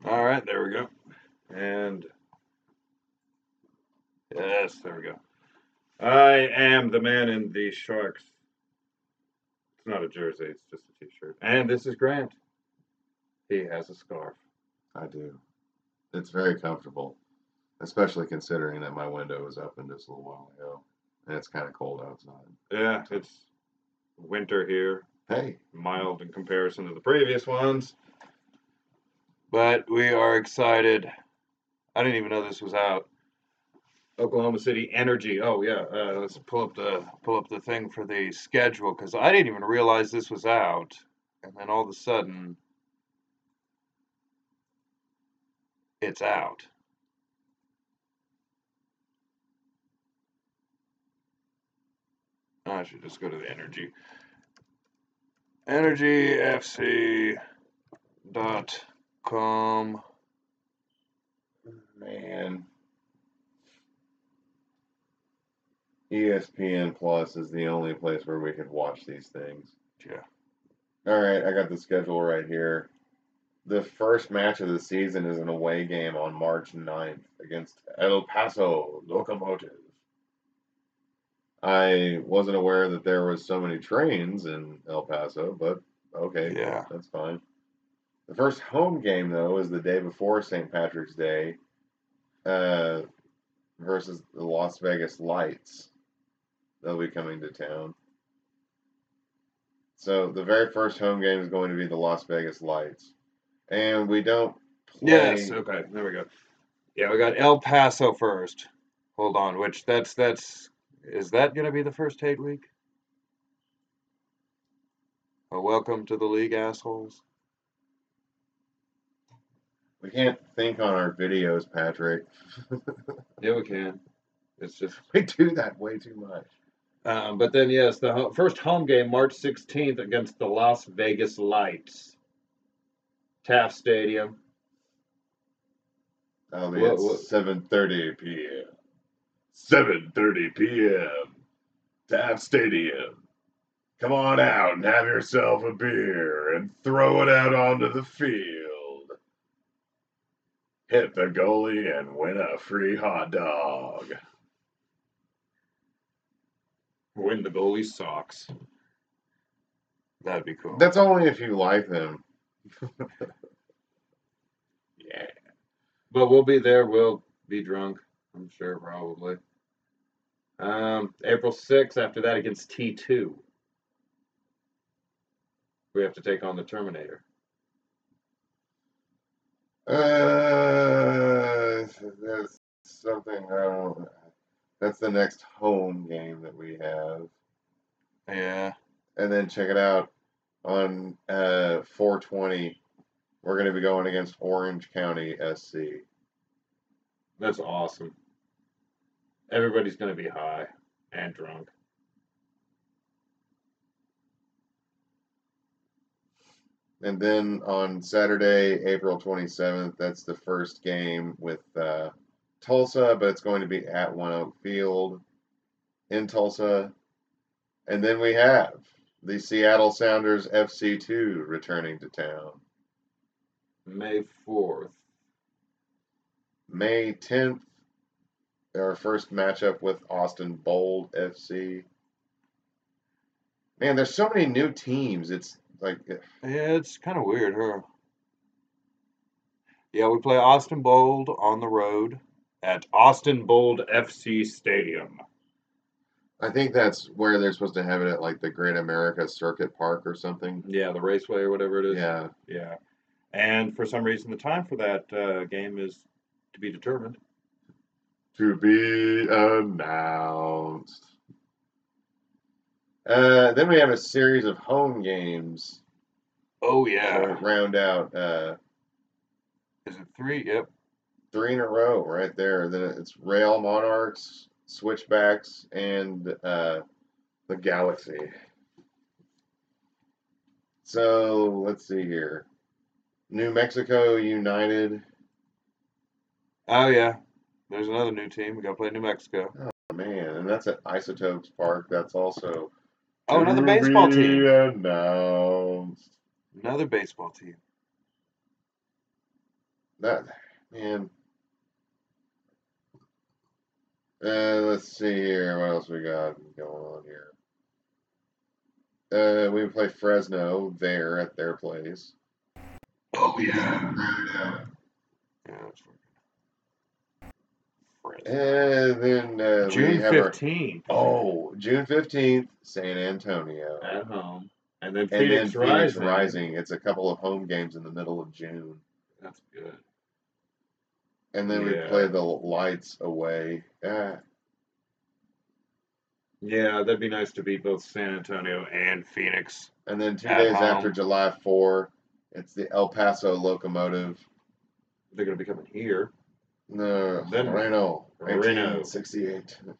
All right, there we go. And yes, there we go. I am the man in the Sharks. It's not a jersey, it's just a t-shirt. And this is Grant. He has a scarf. I do. It's very comfortable, especially considering that my window was open just a little while ago, and it's kind of cold outside. Yeah, it's winter here. Hey, Mild in comparison to the previous ones. But we are excited. I didn't even know this was out. Oklahoma City Energy. Oh yeah, let's pull up the thing for the schedule because I didn't even realize this was out, and then all of a sudden it's out. I should just go to the Energy. EnergyFC.com. man. ESPN Plus is the only place where we could watch these things. Yeah. All right, I got the schedule right here. The first match of the season is an away game on March 9th against El Paso Locomotive. I wasn't aware that there was so many trains in El Paso, but okay, Yeah. that's fine. The first home game, though, is the day before St. Patrick's Day uh, versus the Las Vegas Lights. They'll be coming to town. So the very first home game is going to be the Las Vegas Lights. And we don't play. Yes. Okay. There we go. Yeah, we got El Paso first. Hold on. Which that's is that going to be the first hate week? A welcome to the league, assholes. We can't think on our videos, Patrick. Yeah, we can. It's just. We do that way too much. But then, yes, the first home game, March 16th, against the Las Vegas Lights. Taft Stadium. That'll be at 7:30 p.m. 7:30 p.m. Taft Stadium. Come on out and have yourself a beer and throw it out onto the field. Hit the goalie and win a free hot dog. Win the goalie socks. That'd be cool. That's only if you like them. Yeah. But we'll be there. We'll be drunk. I'm sure, probably. April 6th, after that, against T2. We have to take on the Terminator. That's something I don't. That's the next home game that we have. Yeah. And then check it out on 420. We're going to be going against Orange County SC. That's awesome. Everybody's going to be high and drunk. And then on Saturday, April 27th, that's the first game with Tulsa, but it's going to be at One Oak Field in Tulsa. And then we have the Seattle Sounders FC2 returning to town. May 4th. May 10th, our first matchup with Austin Bold FC. Man, there's so many new teams. It's like. Yeah, it's kind of weird, huh? Yeah, we play Austin Bold on the road at Austin Bold FC Stadium. I think that's where they're supposed to have it at, like the Great America Circuit Park or something. Yeah, the Raceway or whatever it is. Yeah. Yeah. And for some reason, the time for that game is to be determined. To be announced. Then we have a series of home games. Oh, yeah. To round out. Is it 3? Yep. 3 in a row right there. Then it's Rail Monarchs, Switchbacks, and the Galaxy. So let's see here. New Mexico United. Oh, yeah. There's another new team. We got to play New Mexico. Oh, man. And that's at Isotopes Park. That's also. Oh, another baseball team. Announced. Another baseball team. that man. Let's see here. What else we got going on here? We play Fresno there at their place. Oh yeah. Yeah. Yeah, that's Fresno. And then we June have our 15th June 15th, San Antonio. at home, and then And then Phoenix Phoenix Rising. Rising. It's a couple of home games in the middle of June. That's good. And then we Yeah. play the Lights away. Yeah, that'd be nice to beat both San Antonio and Phoenix. And then 2 At days home. after July 4, it's the El Paso Locomotive. They're going to be coming here. No, Then Reno, Reno. 1968. And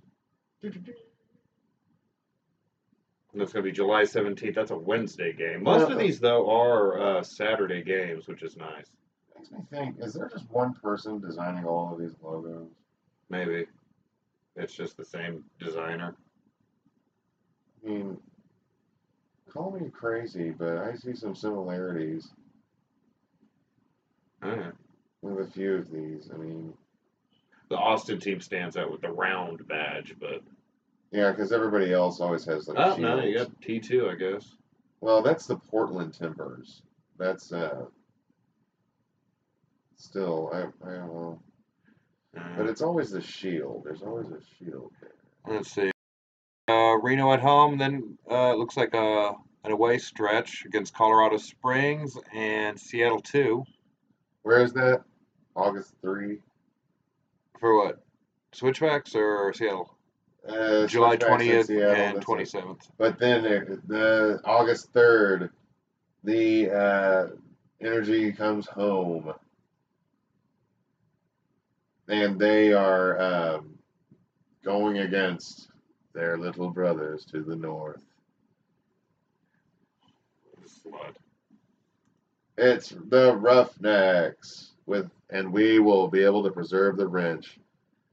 that's going to be July 17th. That's a Wednesday game. Most of these, though, are Saturday games, which is nice. Makes me think, is there just one person designing all of these logos? Maybe. It's just the same designer. I mean, call me crazy, but I see some similarities with a few of these. I mean, the Austin team stands out with the round badge, but yeah, because everybody else always has like shields. No, you got T2, I guess. Well, that's the Portland Timbers. That's still I don't know, but it's always the shield. There's always a shield there. Let's see. Reno at home, then it looks like an away stretch against Colorado Springs and Seattle 2. Where is that? August 3. For what? Switchbacks or Seattle? Switchbacks July in 20th Seattle, and that's 27th. But then the August 3rd, the Energy comes home, and they are going against their little brothers to the north. Slut. It's the Roughnecks and we will be able to preserve the wrench.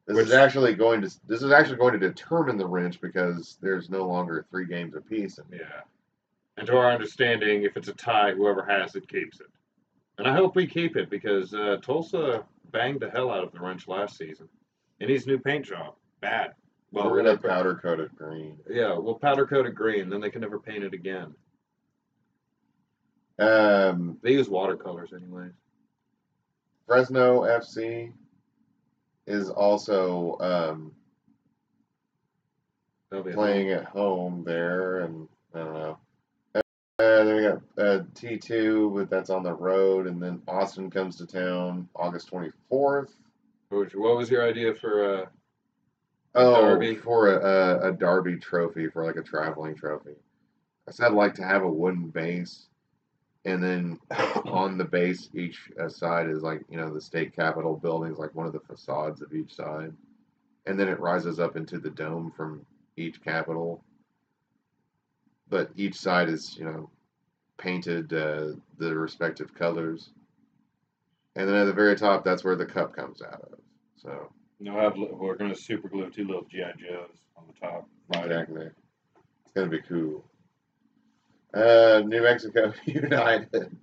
This is actually going to determine the wrench because there's no longer 3 games apiece. Yeah. And to our understanding, if it's a tie, whoever has it keeps it. And I hope we keep it because Tulsa banged the hell out of the wrench last season. It needs a new paint job. Bad. Well, we're gonna powder coat it green. Yeah, we'll powder coat it green, then they can never paint it again. They use watercolors anyways. Fresno FC is also playing at home there, and I don't know. Then we got T2, but that's on the road, and then Austin comes to town August 24th. What was your idea for Derby? For a Derby trophy, for like a traveling trophy. I said I'd like to have a wooden base, and then on the base, each side is like, the state capitol buildings, like one of the facades of each side. And then it rises up into the dome from each capitol. But each side is, painted the respective colors. And then at the very top, that's where the cup comes out of. So we're going to super glue 2 little G.I. Joes on the top. Exactly. It's going to be cool. New Mexico United.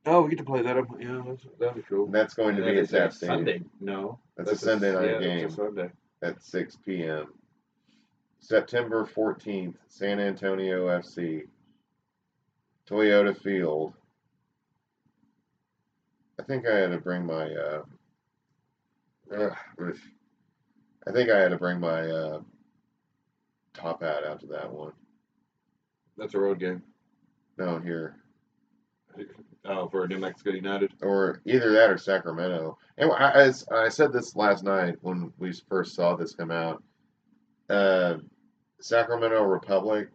Oh, we get to play that. Yeah, that'd be cool. And that's going to be at that Sunday. No, that's a Sunday night game. That's a Sunday at 6 p.m. September 14th, San Antonio FC, Toyota Field. I think I had to bring my. Top hat out to that one. That's a road game. Down here. Oh, for New Mexico United? Or either that or Sacramento. And I said this last night when we first saw this come out. Sacramento Republic,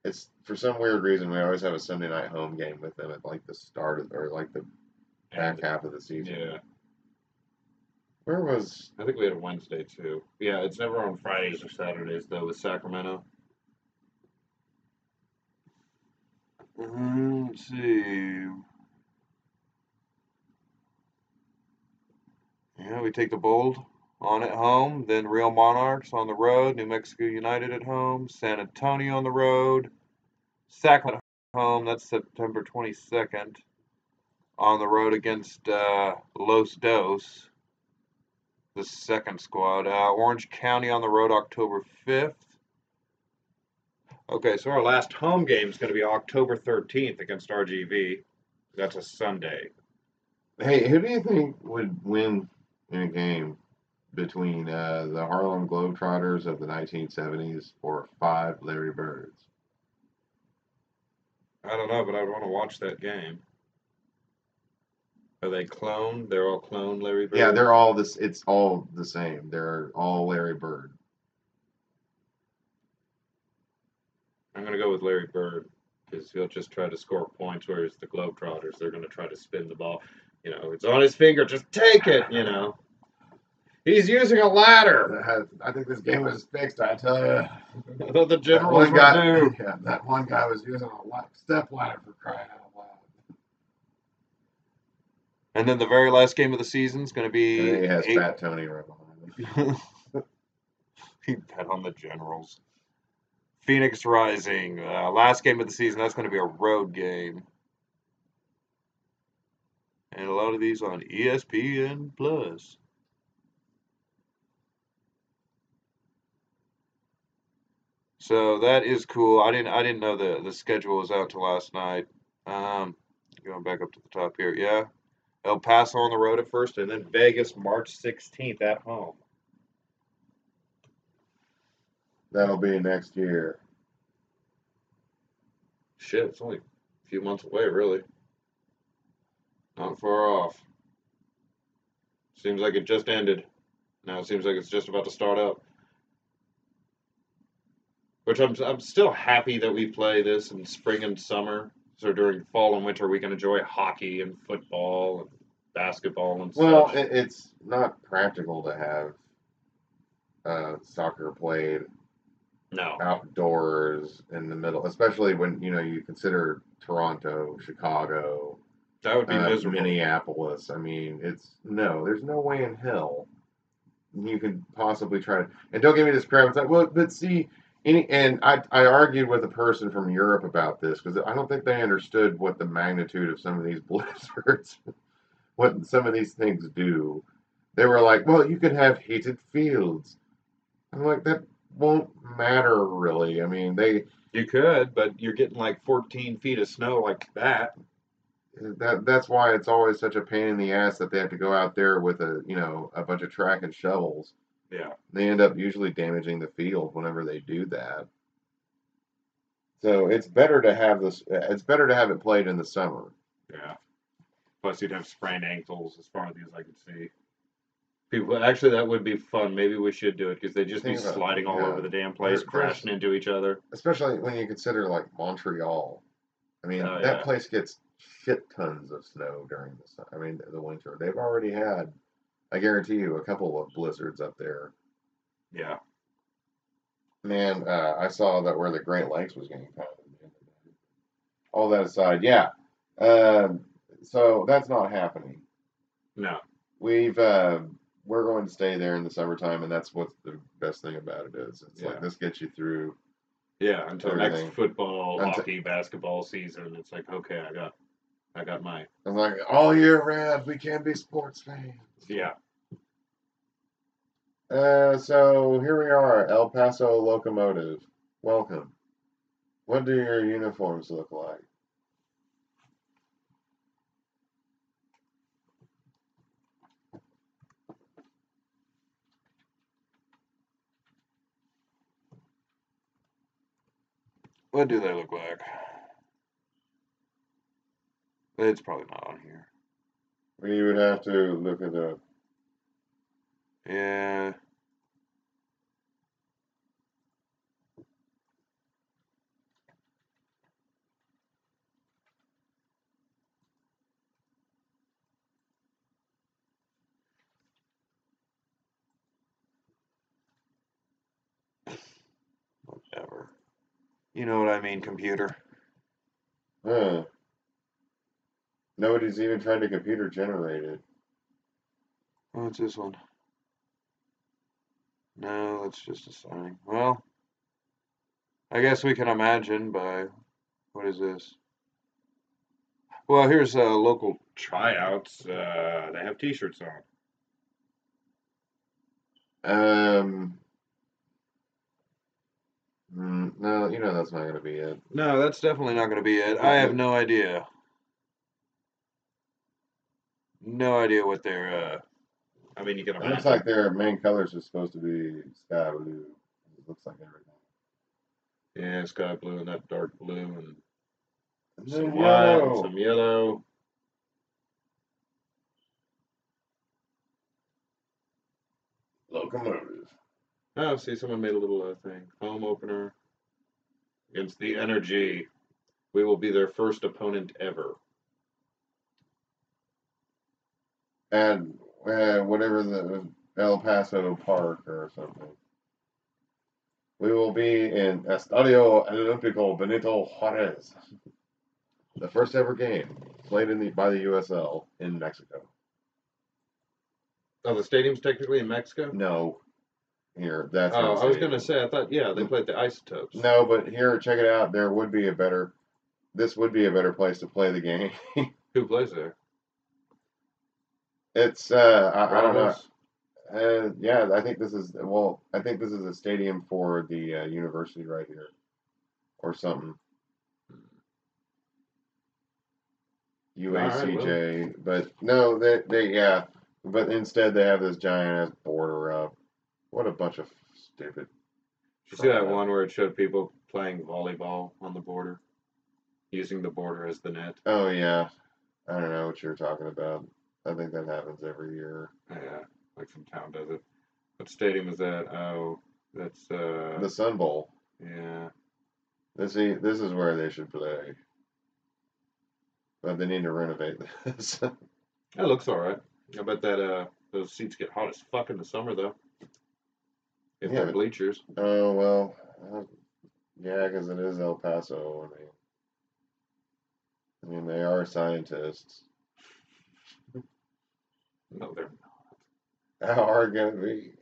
it's for some weird reason we always have a Sunday night home game with them at like the start of, or like the back half of the season. Yeah. I think we had a Wednesday too. Yeah, it's never on Fridays or Saturdays though with Sacramento. Let's see. Yeah, we take the Bold on at home, then Real Monarchs on the road, New Mexico United at home, San Antonio on the road, Sacramento at home, that's September 22nd. on the road against Los Dos, the second squad. Orange County on the road October 5th. Okay, so our last home game is going to be October 13th against RGV. That's a Sunday. Hey, who do you think would win in a game between the Harlem Globetrotters of the 1970s or 5 Larry Birds? I don't know, but I want to watch that game. Are they cloned? They're all cloned Larry Birds? Yeah, they're all this. It's all the same. They're all Larry Bird. I'm going to go with Larry Bird because he'll just try to score points, whereas the Globetrotters, they're going to try to spin the ball. You know, it's on his finger, just take it, you know. He's using a ladder. I think this game was fixed. I tell you. I thought the That generals one guy, were due. yeah, that one guy was using a step ladder for crying out loud. And then the very last game of the season is going to be. And then he has Fat Tony right behind him. He bet on the Generals. Phoenix Rising, last game of the season. That's going to be a road game. And a lot of these on ESPN Plus. So that is cool. I didn't know the schedule was out till last night. Going back up to the top here, yeah. El Paso on the road at first, and then Vegas March 16th at home. That'll be next year. Shit, it's only a few months away, really. Not far off. Seems like it just ended. Now it seems like it's just about to start up. Which I'm still happy that we play this in spring and summer. So during fall and winter we can enjoy hockey and football and basketball and Well, such. it's not practical to have soccer played No. outdoors in the middle, especially when you consider Toronto, Chicago, That would be miserable. Minneapolis. I mean, there's no way in hell you could possibly try to. And don't give me this crap. It's like, well, but see, and I argued with a person from Europe about this because I don't think they understood what the magnitude of some of these blizzards, what some of these things do. They were like, well, you could have heated fields. I'm like, that won't matter really. I mean, You could, but you're getting like 14 feet of snow like that. that's why it's always such a pain in the ass that they have to go out there with a bunch of track and shovels. Yeah. They end up usually damaging the field whenever they do that. So it's better to have this. It's better to have it played in the summer. Yeah. Plus, you'd have sprained ankles as far as I could see. People, actually, that would be fun. Maybe we should do it because they'd just be sliding all over the damn place, crashing into each other. Especially when you consider like Montreal. I mean, that place gets shit tons of snow during the winter. They've already had, I guarantee you, a couple of blizzards up there. Yeah. Man, I saw that where the Great Lakes was getting pounded. All that aside, yeah. So that's not happening. No. We're going to stay there in the summertime, and that's what the best thing about it is. It's like this gets you through. Yeah, until everything. Next football, hockey, basketball season. It's like, okay, I got my. I'm like, all year round, we can be sports fans. Yeah. So here we are, El Paso Locomotive. Welcome. What do your uniforms look like? What do they look like? It's probably not on here. We would have to look it up. Yeah. Whatever. You know what I mean, computer. Huh. Nobody's even tried to computer generate it. What's this one? No, that's just a sign. Well, I guess we can imagine by what is this? Well, here's local tryouts. They have T-shirts on. No, that's not going to be it. No, that's definitely not going to be it. I have no idea. No idea what they're. I mean, you can It looks imagine. like their main colors are supposed to be sky blue. It looks like everything. Yeah, sky blue and that dark blue and And some then white and yellow. some yellow. Locomotive. Oh, see, someone made a little thing. Home opener against the Energy. We will be their first opponent ever. And whatever the El Paso Park or something. We will be in Estadio Olímpico Benito Juárez. The first ever game played by the USL in Mexico. Oh, the stadium's technically in Mexico? No. Here, that's Oh, I was going to insane. say, I thought, yeah, they played the Isotopes. No, but here, check it out. This would be a better place to play the game. Who plays there? It's, I don't know. Ramos? Yeah, I think this is, a stadium for the university right here or something. UACJ, but no, yeah, but instead they have this giant ass border up. What a bunch of stupid. Did you see that one where it showed people playing volleyball on the border, using the border as the net? Oh yeah, I don't know what you're talking about. I think that happens every year. Yeah, like some town does it. What stadium is that? Oh, that's The Sun Bowl. Yeah. This is where they should play, but they need to renovate this. That looks all right. I bet that those seats get hot as fuck in the summer though. If Yeah, they're bleachers. Oh well, yeah, because it is El Paso. I mean, they are scientists. No, they're How are gonna be?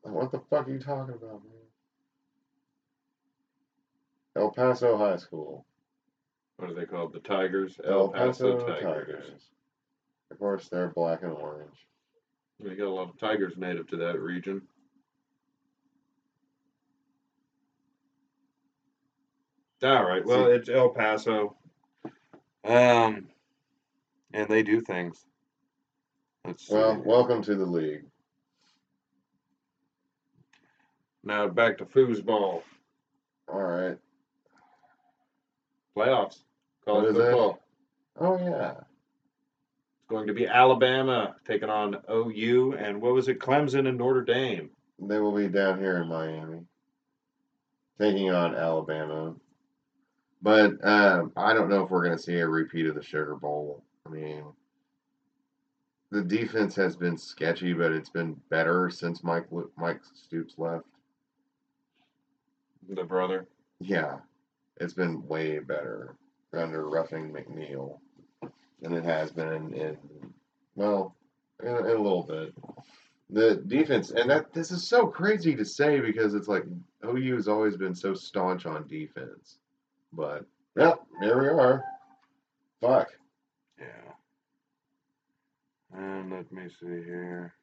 What the fuck are you talking about, man? El Paso High School. What are they called? The Tigers? El Paso Tigers. Of course, they're black and orange. We got a lot of tigers native to that region. All right. Well, it's El Paso. And they do things. Let's see. Well, welcome to the league. Now back to foosball. All right. Playoffs. What College is football. it? Oh yeah. It's going to be Alabama taking on OU and what was it? Clemson and Notre Dame. They will be down here in Miami, taking on Alabama. But I don't know if we're going to see a repeat of the Sugar Bowl. I mean, the defense has been sketchy, but it's been better since Mike Stoops left. The brother. Yeah, it's been way better under Ruffing McNeil than it has been in a little bit. The defense, and this is so crazy to say because it's like OU has always been so staunch on defense. But, yep, here we are. Fuck. Yeah. And let me see here.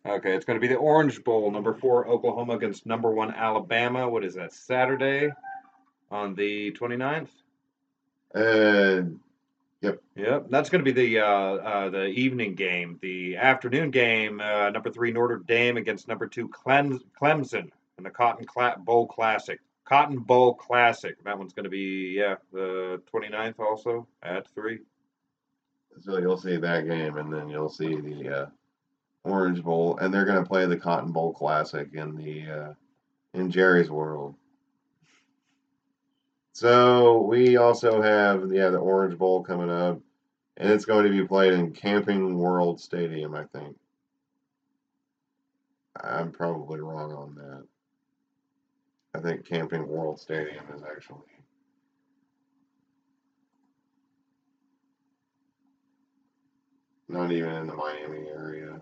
Okay, it's going to be the Orange Bowl, number 4 Oklahoma against number 1 Alabama. What is that, Saturday on the 29th? Yep. Yep, that's going to be the evening game. The afternoon game, number 3 Notre Dame against number 2 Clemson in the Cotton Bowl Classic. Cotton Bowl Classic. That one's going to be the 29th also at 3. So you'll see that game, and then you'll see the Orange Bowl, and they're going to play the Cotton Bowl Classic in Jerry's World. So we also have the Orange Bowl coming up, and it's going to be played in Camping World Stadium, I think. I'm probably wrong on that. I think Camping World Stadium is actually not even in the Miami area.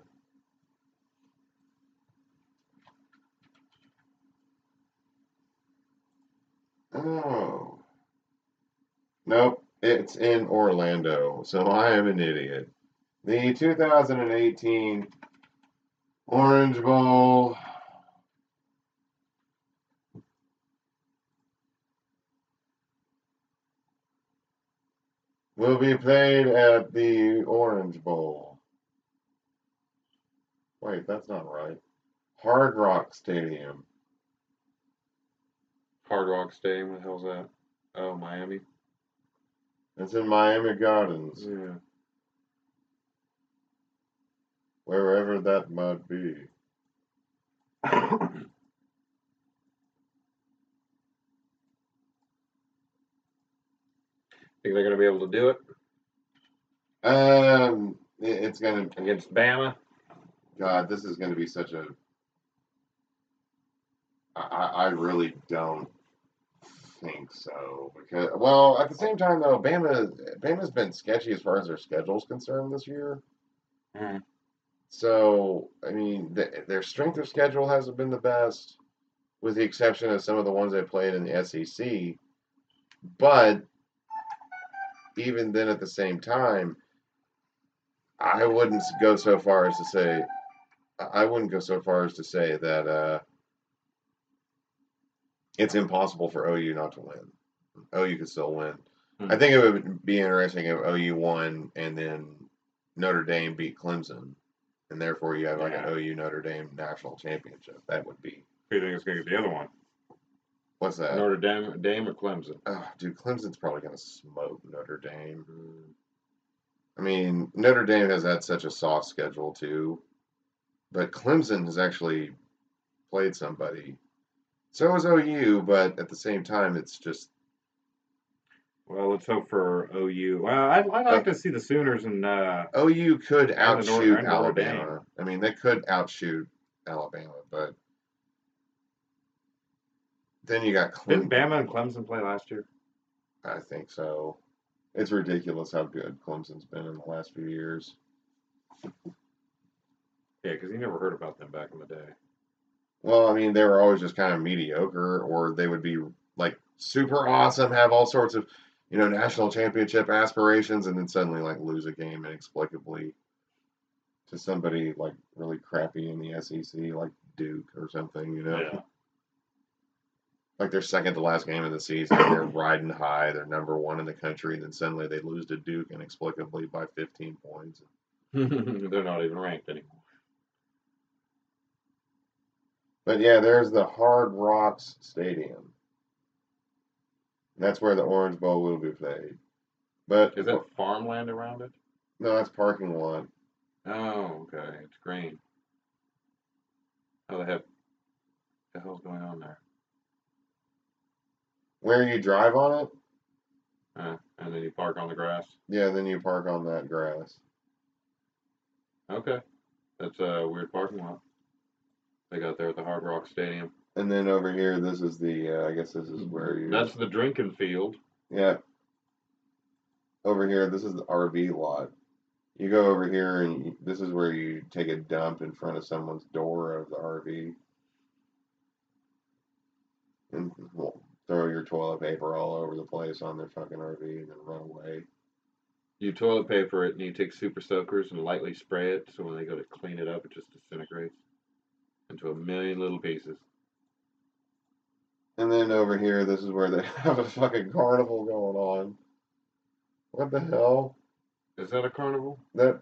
Oh. Nope, it's in Orlando. So I am an idiot. The 2018 Orange Bowl will be played at the Orange Bowl. Wait, that's not right. Hard Rock Stadium. Hard Rock Stadium. What the hell's that? Oh, Miami. It's in Miami Gardens, Yeah. wherever that might be. Think they're going to be able to do it It's gonna. against Bama? God, this is gonna be such a. I really don't think so because well at the same time though Bama's been sketchy as far as their schedule's concerned this year. Mm. So I mean their strength of schedule hasn't been the best, with the exception of some of the ones they played in the SEC. But even then, at the same time, I wouldn't go so far as to say that it's impossible for OU not to win. OU could still win. I think it would be interesting if OU won and then Notre Dame beat Clemson, and therefore you have like an OU Notre Dame national championship. That would be. Who do you think is going to get the other one? What's that? Notre Dame or Clemson? Oh, dude, Clemson's probably going to smoke Notre Dame. I mean, Notre Dame has had such a soft schedule too, but Clemson has actually played somebody. So is OU, but at the same time, it's just. Well, let's hope for OU. Well, I'd like to see the Sooners and OU could and outshoot Notre Alabama. Dame. I mean, they could outshoot Alabama, but then you got Didn't Clemson. Bama and Clemson play last year? I think so. It's ridiculous how good Clemson's been in the last few years. Yeah, because you never heard about them back in the day. Well, I mean, they were always just kind of mediocre, or they would be like super awesome, have all sorts of, national championship aspirations, and then suddenly like lose a game inexplicably to somebody like really crappy in the SEC, like Duke or something, Yeah. Like their second to last game of the season, they're riding high, they're number one in the country, and then suddenly they lose to Duke inexplicably by 15 points. They're not even ranked anymore. But yeah, there's the Hard Rocks Stadium. That's where the Orange Bowl will be played. But is that farmland around it? No, that's parking lot. Oh, okay. It's green. How the hell's going on there? Where you drive on it? And then you park on the grass? Yeah, then you park on that grass. Okay. That's a weird parking lot they got there at the Hard Rock Stadium. And then over here, this is I guess this is where you. That's the drinking field. Yeah. Over here, this is the RV lot. You go over here, and this is where you take a dump in front of someone's door of the RV. And throw your toilet paper all over the place on their fucking RV and then run away. You toilet paper it and you take super soakers and lightly spray it so when they go to clean it up, it just disintegrates into a million little pieces. And then over here, this is where they have a fucking carnival going on. What the hell? Is that a carnival? That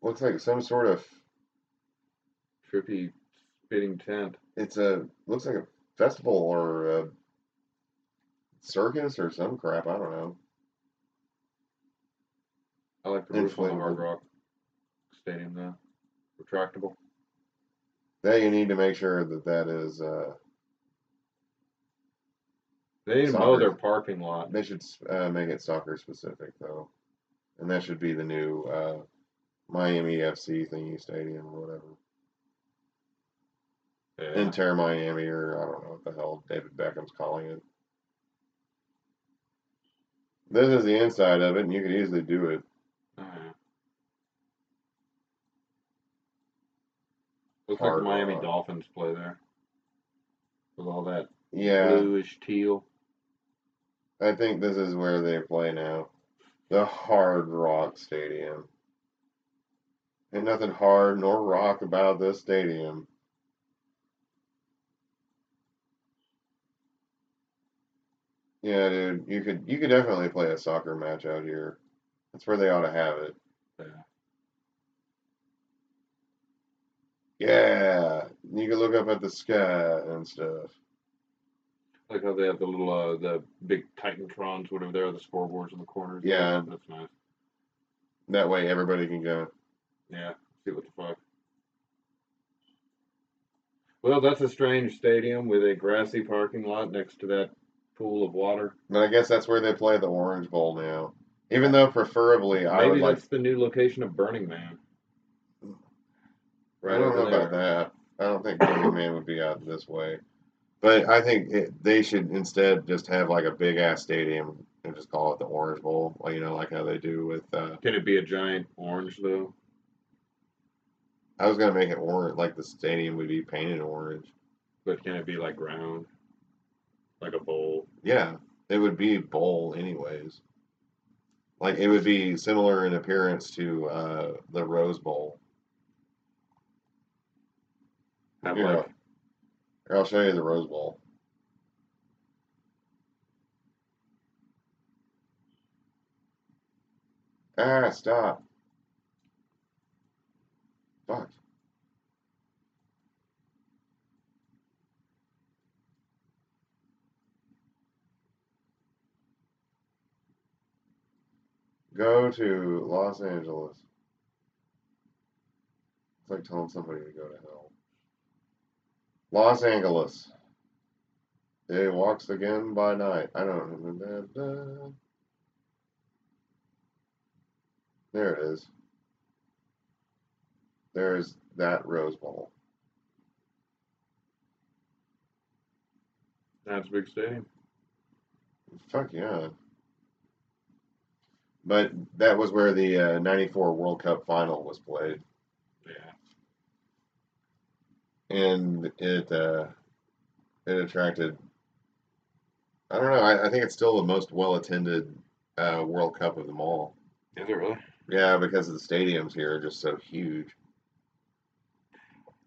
looks like some sort of trippy spitting tent. Looks like a festival or a circus or some crap. I don't know. I like the roof on the Hard Rock Stadium though. Retractable. Then you need to make sure that is. They need to mow their parking lot. They should make it soccer specific though, and that should be the new Miami FC thingy stadium or whatever. Yeah. Inter Miami, or I don't know what the hell David Beckham's calling it. This is the inside of it, and you could easily do it. Looks like the Miami Dolphins play there. With all that bluish teal. I think this is where they play now. The Hard Rock Stadium. Ain't nothing hard nor rock about this stadium. Yeah, dude, you could definitely play a soccer match out here. That's where they ought to have it. Yeah. Yeah, you can look up at the sky and stuff. Like how they have the little, the big Titantrons, whatever they are, the scoreboards in the corners. Yeah. That's nice. That way everybody can go. Yeah. See what the fuck. Well, that's a strange stadium with a grassy parking lot next to that pool of water. But I guess that's where they play the Orange Bowl now. Even though preferably I would Maybe like. that's the new location of Burning Man. I Right don't over know about there. that. I don't think Burning Man would be out this way. But I think they should instead just have like a big ass stadium and just call it the Orange Bowl. Like, like how they do with. Can it be a giant orange though? I was gonna make it orange, like the stadium would be painted orange. But can it be like round, like a bowl? Yeah, it would be bowl anyways. Like it would be similar in appearance to the Rose Bowl. Have Here, like here, I'll show you the Rose Bowl. Ah, stop. Fuck. Go to Los Angeles. It's like telling somebody to go to hell. Los Angeles. It walks again by night. I don't know. There it is. There's that Rose Bowl. that's a big stadium. Fuck yeah. But that was where the '94 World Cup final was played. Yeah. And it attracted. I don't know. I think it's still the most well attended World Cup of them all. Is it really? Yeah, because the stadiums here are just so huge.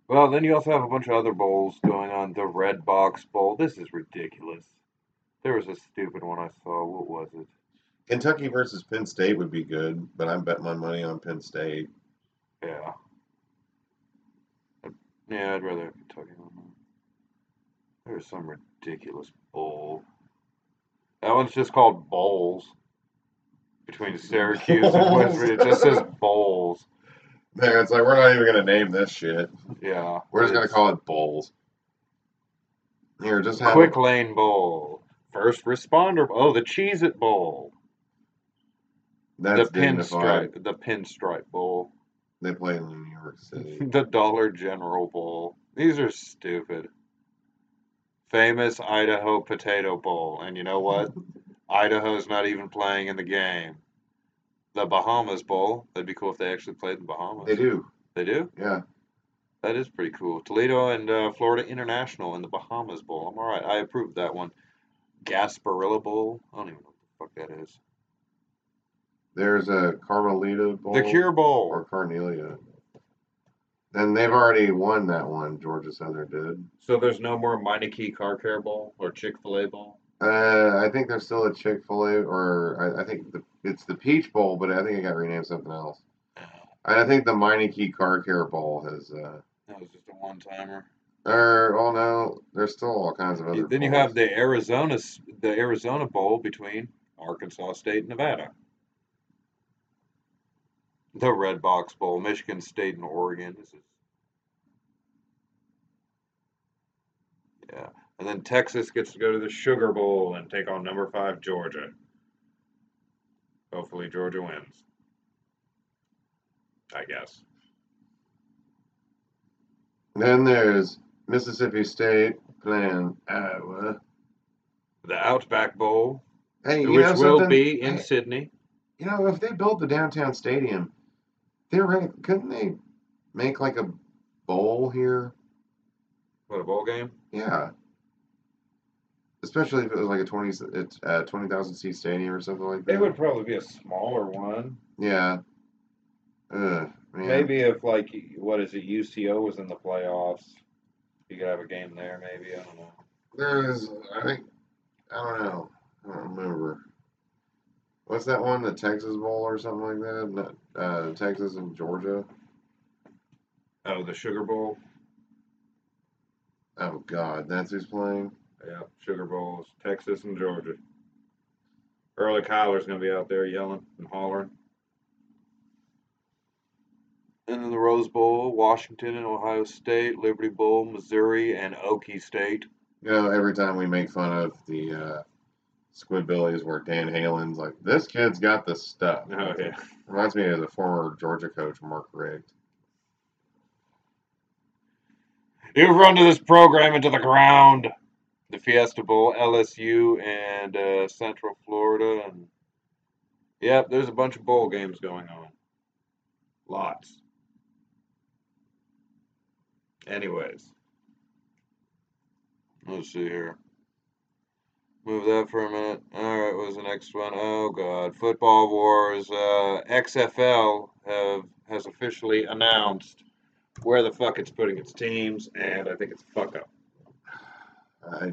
Well, then you also have a bunch of other bowls going on. The Red Box Bowl. This is ridiculous. There was a stupid one I saw. What was it? Kentucky versus Penn State would be good, but I'm betting my money on Penn State. Yeah. Yeah, I'd rather have Kentucky than that. There's some ridiculous bowl. That one's just called Bowls. Between Syracuse and West Bowls. Virginia. It just says Bowls. Man, it's like we're not even gonna name this shit. Yeah. We're just gonna It's call it bowls. Here, just have Quick a. Lane Bowl. First Responder. Oh, the Cheez It Bowl. That's dignified. The Pinstripe Bowl. They play in New York City. The Dollar General Bowl. These are stupid. Famous Idaho Potato Bowl. And you know what? Idaho's not even playing in the game. The Bahamas Bowl. That'd be cool if they actually played in the Bahamas. They do. They do? Yeah. That is pretty cool. Toledo and Florida International in the Bahamas Bowl. I'm all right. I approve that one. Gasparilla Bowl. I don't even know what the fuck that is. There's a Carmelita Bowl. The Cure Bowl. Or Carnelia. And they've already won that one, Georgia Southern did. So there's no more Meineke Car Care Bowl or Chick-fil-A Bowl? I think there's still a Chick-fil-A, or I think it's the Peach Bowl, but I think it got renamed something else. And I think the Meineke Car Care Bowl has. That was just a one-timer. Oh no, there's still all kinds of other. Then you have the Arizona Bowl between Arkansas State and Nevada. The Red Box Bowl, Michigan State and Oregon. Yeah. And then Texas gets to go to the Sugar Bowl and take on number 5 Georgia. Hopefully Georgia wins. I guess. Then there's Mississippi State playing Iowa. The Outback Bowl, Hey, which will something? be in Sydney. If they built the downtown stadium, theoretically, couldn't they make like a bowl here? What, a bowl game? Yeah. especially if it was like a 20,000 seat stadium or something like that. It would probably be a smaller one. Yeah. Man. Maybe if like what is it? UCO was in the playoffs. You could have a game there. Maybe I don't know. There is, I think, I don't know. I don't remember. What's that one? The Texas Bowl or something like that? Texas and Georgia. Oh, the Sugar Bowl. Oh God, that's who's playing. Yeah, Sugar Bowls, Texas and Georgia. Early Kyler's gonna be out there yelling and hollering. And then the Rose Bowl, Washington and Ohio State, Liberty Bowl, Missouri, and Okie State. You know, every time we make fun of the Squidbillies, where Dan Halen's like, "This kid's got the stuff." Oh yeah. Reminds me of the former Georgia coach Mark Richt. You've run to this program into the ground. The Fiesta Bowl, LSU and Central Florida, and yep, there's a bunch of bowl games going on. Lots. Anyways, let's see here. Move that for a minute. All right, what was the next one? Oh God, Football Wars. XFL has officially announced where the fuck it's putting its teams, and I think it's a fuck up. I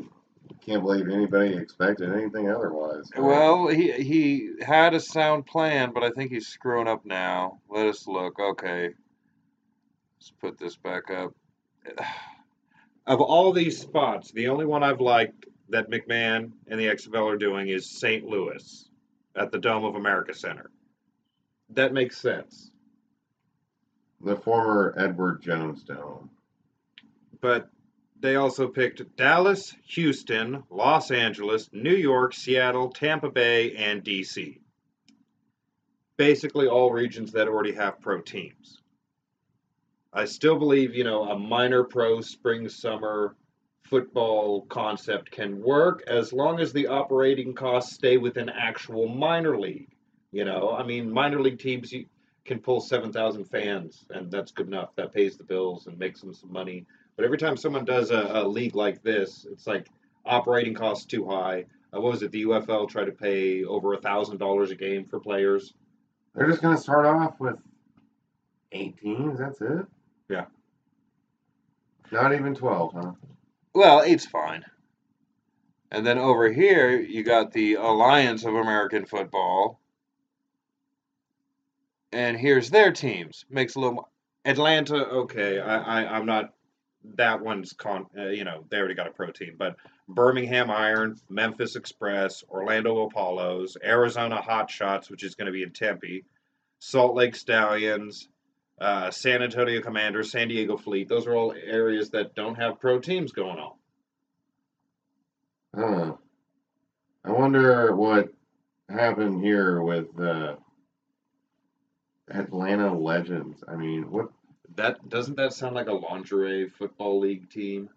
can't believe anybody expected anything otherwise. Well, he had a sound plan, but I think he's screwing up now. Let us look. Okay, let's put this back up. Of all these spots, the only one I've liked that McMahon and the XFL are doing is St. Louis at the Dome of America Center. That makes sense. The former Edward Jones Dome. But they also picked Dallas, Houston, Los Angeles, New York, Seattle, Tampa Bay, and DC. Basically all regions that already have pro teams. I still believe, a minor pro spring summer football concept can work as long as the operating costs stay within actual minor league. I mean, minor league teams can pull 7,000 fans, and that's good enough. That pays the bills and makes them some money. But every time someone does a league like this, it's like operating costs too high. What was it? The UFL tried to pay over $1,000 a game for players. They're just going to start off with 8 teams. That's it. Yeah. Not even 12, huh? Well, 8's fine. And then over here, you got the Alliance of American Football. And here's their teams. Makes a little Atlanta, okay. I'm not. That one's they already got a pro team. But Birmingham Iron, Memphis Express, Orlando Apollos, Arizona Hotshots, which is going to be in Tempe, Salt Lake Stallions, San Antonio Commanders, San Diego Fleet. Those are all areas that don't have pro teams going on. Huh. I wonder what happened here with Atlanta Legends. I mean, what? That doesn't that sound like a lingerie football league team?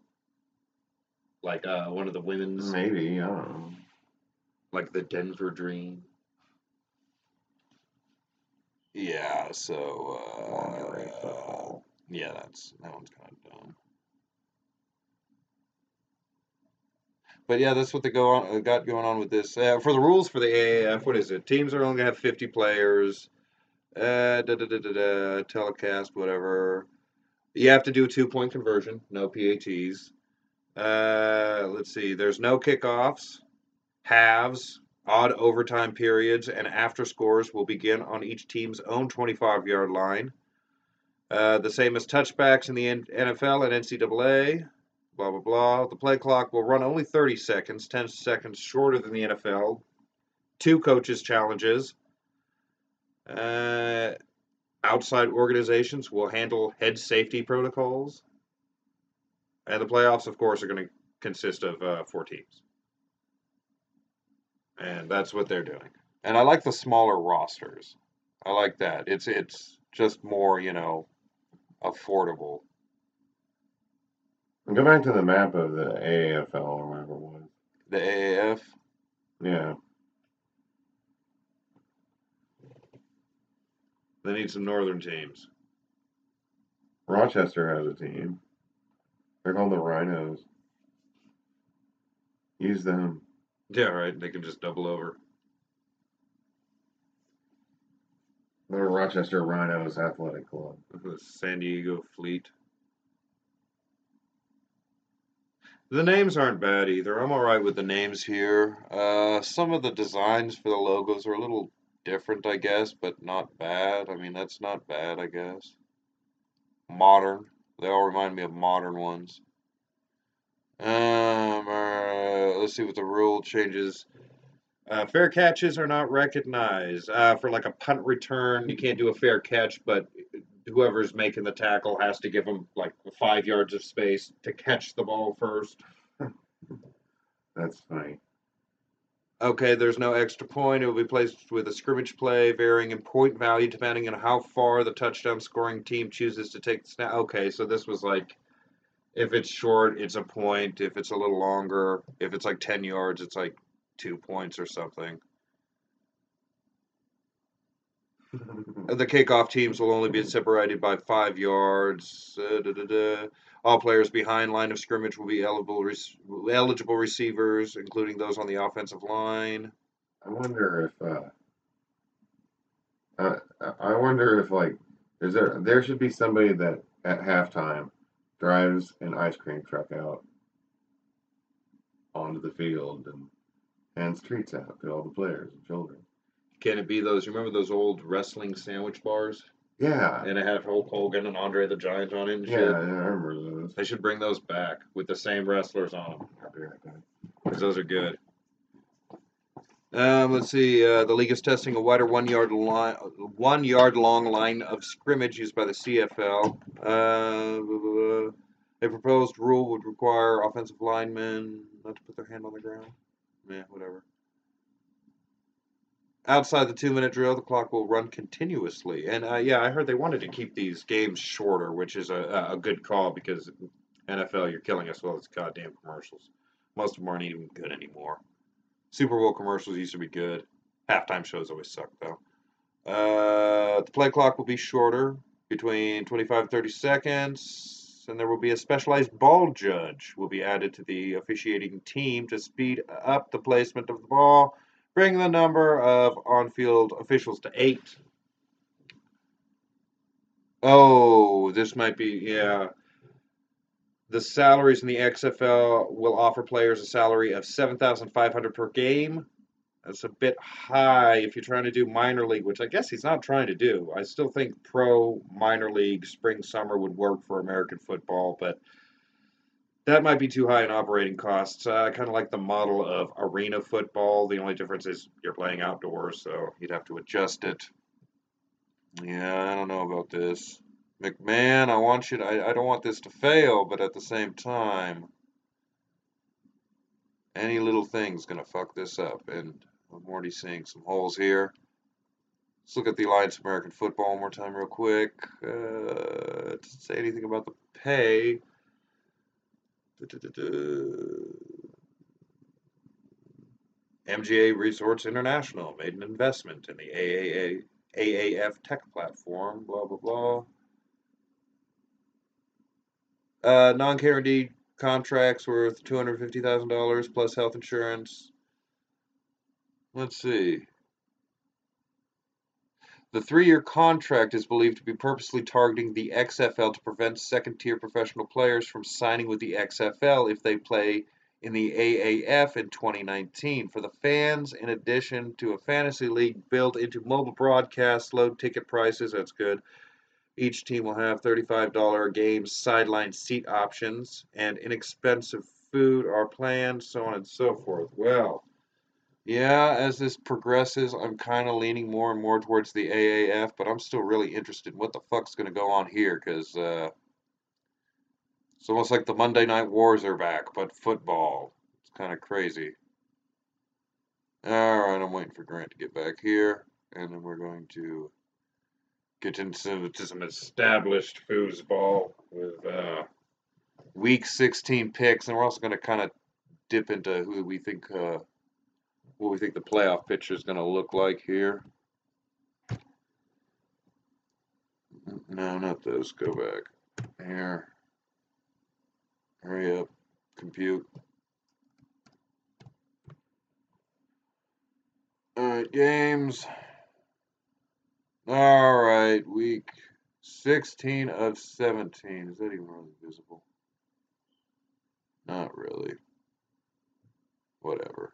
Like one of the women's, Maybe, I don't know. like the Denver Dream. Yeah, so Lingerie football. yeah, that one's kind of dumb. But yeah, that's what they got going on with this. For the rules for the AAF, what is it? Teams are only gonna have 50 players. Telecast, whatever. You have to do a 2-point conversion, no PATs. Let's see. There's no kickoffs, halves, odd overtime periods, and after scores will begin on each team's own 25-yard line. The same as touchbacks in the NFL and NCAA. Blah, blah, blah. The play clock will run only 30 seconds, 10 seconds shorter than the NFL. 2 coaches' challenges. Outside organizations will handle head safety protocols. And the playoffs, of course, are going to consist of 4 teams. And that's what they're doing. And I like the smaller rosters. I like that. It's just more, affordable. Go back to the map of the AAFL or whatever it was. The AAF? Yeah. They need some northern teams. Rochester has a team. They're called the Rhinos. Use them. Yeah, right. They can just double over. The Rochester Rhinos Athletic Club. The San Diego Fleet. The names aren't bad either. I'm alright with the names here. Some of the designs for the logos are a little different, I guess, but not bad. I mean, that's not bad, I guess. Modern. They all remind me of modern ones. Let's see what the rule changes. Fair catches are not recognized. For like a punt return, you can't do a fair catch, but whoever's making the tackle has to give them like 5 yards of space to catch the ball first. That's funny. Okay, there's no extra point. It will be placed with a scrimmage play, varying in point value depending on how far the touchdown scoring team chooses to take the snap. Okay, so this was like, if it's short, it's a point. If it's a little longer, if it's like 10 yards, it's like 2 points or something. The kickoff teams will only be separated by 5 yards. All players behind line of scrimmage will be eligible receivers, including those on the offensive line. I wonder if I wonder if like there should be somebody that at halftime drives an ice cream truck out onto the field and hands treats out to all the players and children. Can it be those? You remember those old wrestling sandwich bars? Yeah. And it had Hulk Hogan and Andre the Giant on it and shit. Yeah, I remember those. They should bring those back with the same wrestlers on them. I'll be right back. Because those are good. Let's see. The league is testing a wider 1 yard line, 1 yard long line of scrimmage used by the CFL. A proposed rule would require offensive linemen not to put their hand on the ground. Yeah, whatever. Outside the 2 minute drill, the clock will run continuously. And yeah, I heard they wanted to keep these games shorter, which is a good call because NFL, you're killing us with all these goddamn commercials. Most of them aren't even good anymore. Super Bowl commercials used to be good. Halftime shows always suck, though. The play clock will be shorter, between 25 and 30 seconds, and there will be a specialized ball judge will be added to the officiating team to speed up the placement of the ball, bring the number of on-field officials to 8. Oh, this might be, yeah. The salaries in the XFL will offer players a salary of $7,500 per game. That's a bit high if you're trying to do minor league, which I guess he's not trying to do. I still think pro minor league spring summer would work for American football, but that might be too high in operating costs. Kind of like the model of arena football. The only difference is you're playing outdoors, so you'd have to adjust it. Yeah, I don't know about this. McMahon, I want you to, I don't want this to fail, but at the same time, any little thing's going to fuck this up. And I'm already seeing some holes here. Let's look at the Alliance of American Football one more time real quick. It doesn't say anything about the pay. MGA Resorts International made an investment in the AAF tech platform, blah, blah, blah. Non-guaranteed contracts worth $250,000 plus health insurance. Let's see. The 3-year contract is believed to be purposely targeting the XFL to prevent second-tier professional players from signing with the XFL if they play in the AAF in 2019. For the fans, in addition to a fantasy league built into mobile broadcasts, low ticket prices, that's good. Each team will have $35 a game sideline seat options, and inexpensive food are planned, so on and so forth. Well, yeah, as this progresses, I'm kind of leaning more and more towards the AAF, but I'm still really interested in what the fuck's going to go on here, because it's almost like the Monday Night Wars are back, but football. It's kind of crazy. All right, I'm waiting for Grant to get back here, and then we're going to get into some established foosball with Week 16 picks, and we're also going to kind of dip into who we think what we think the playoff picture is going to look like here. No, not those. Go back. Here. Hurry up. Compute. Games. All right, week 16 of 17. Is that even really visible? Not really. Whatever.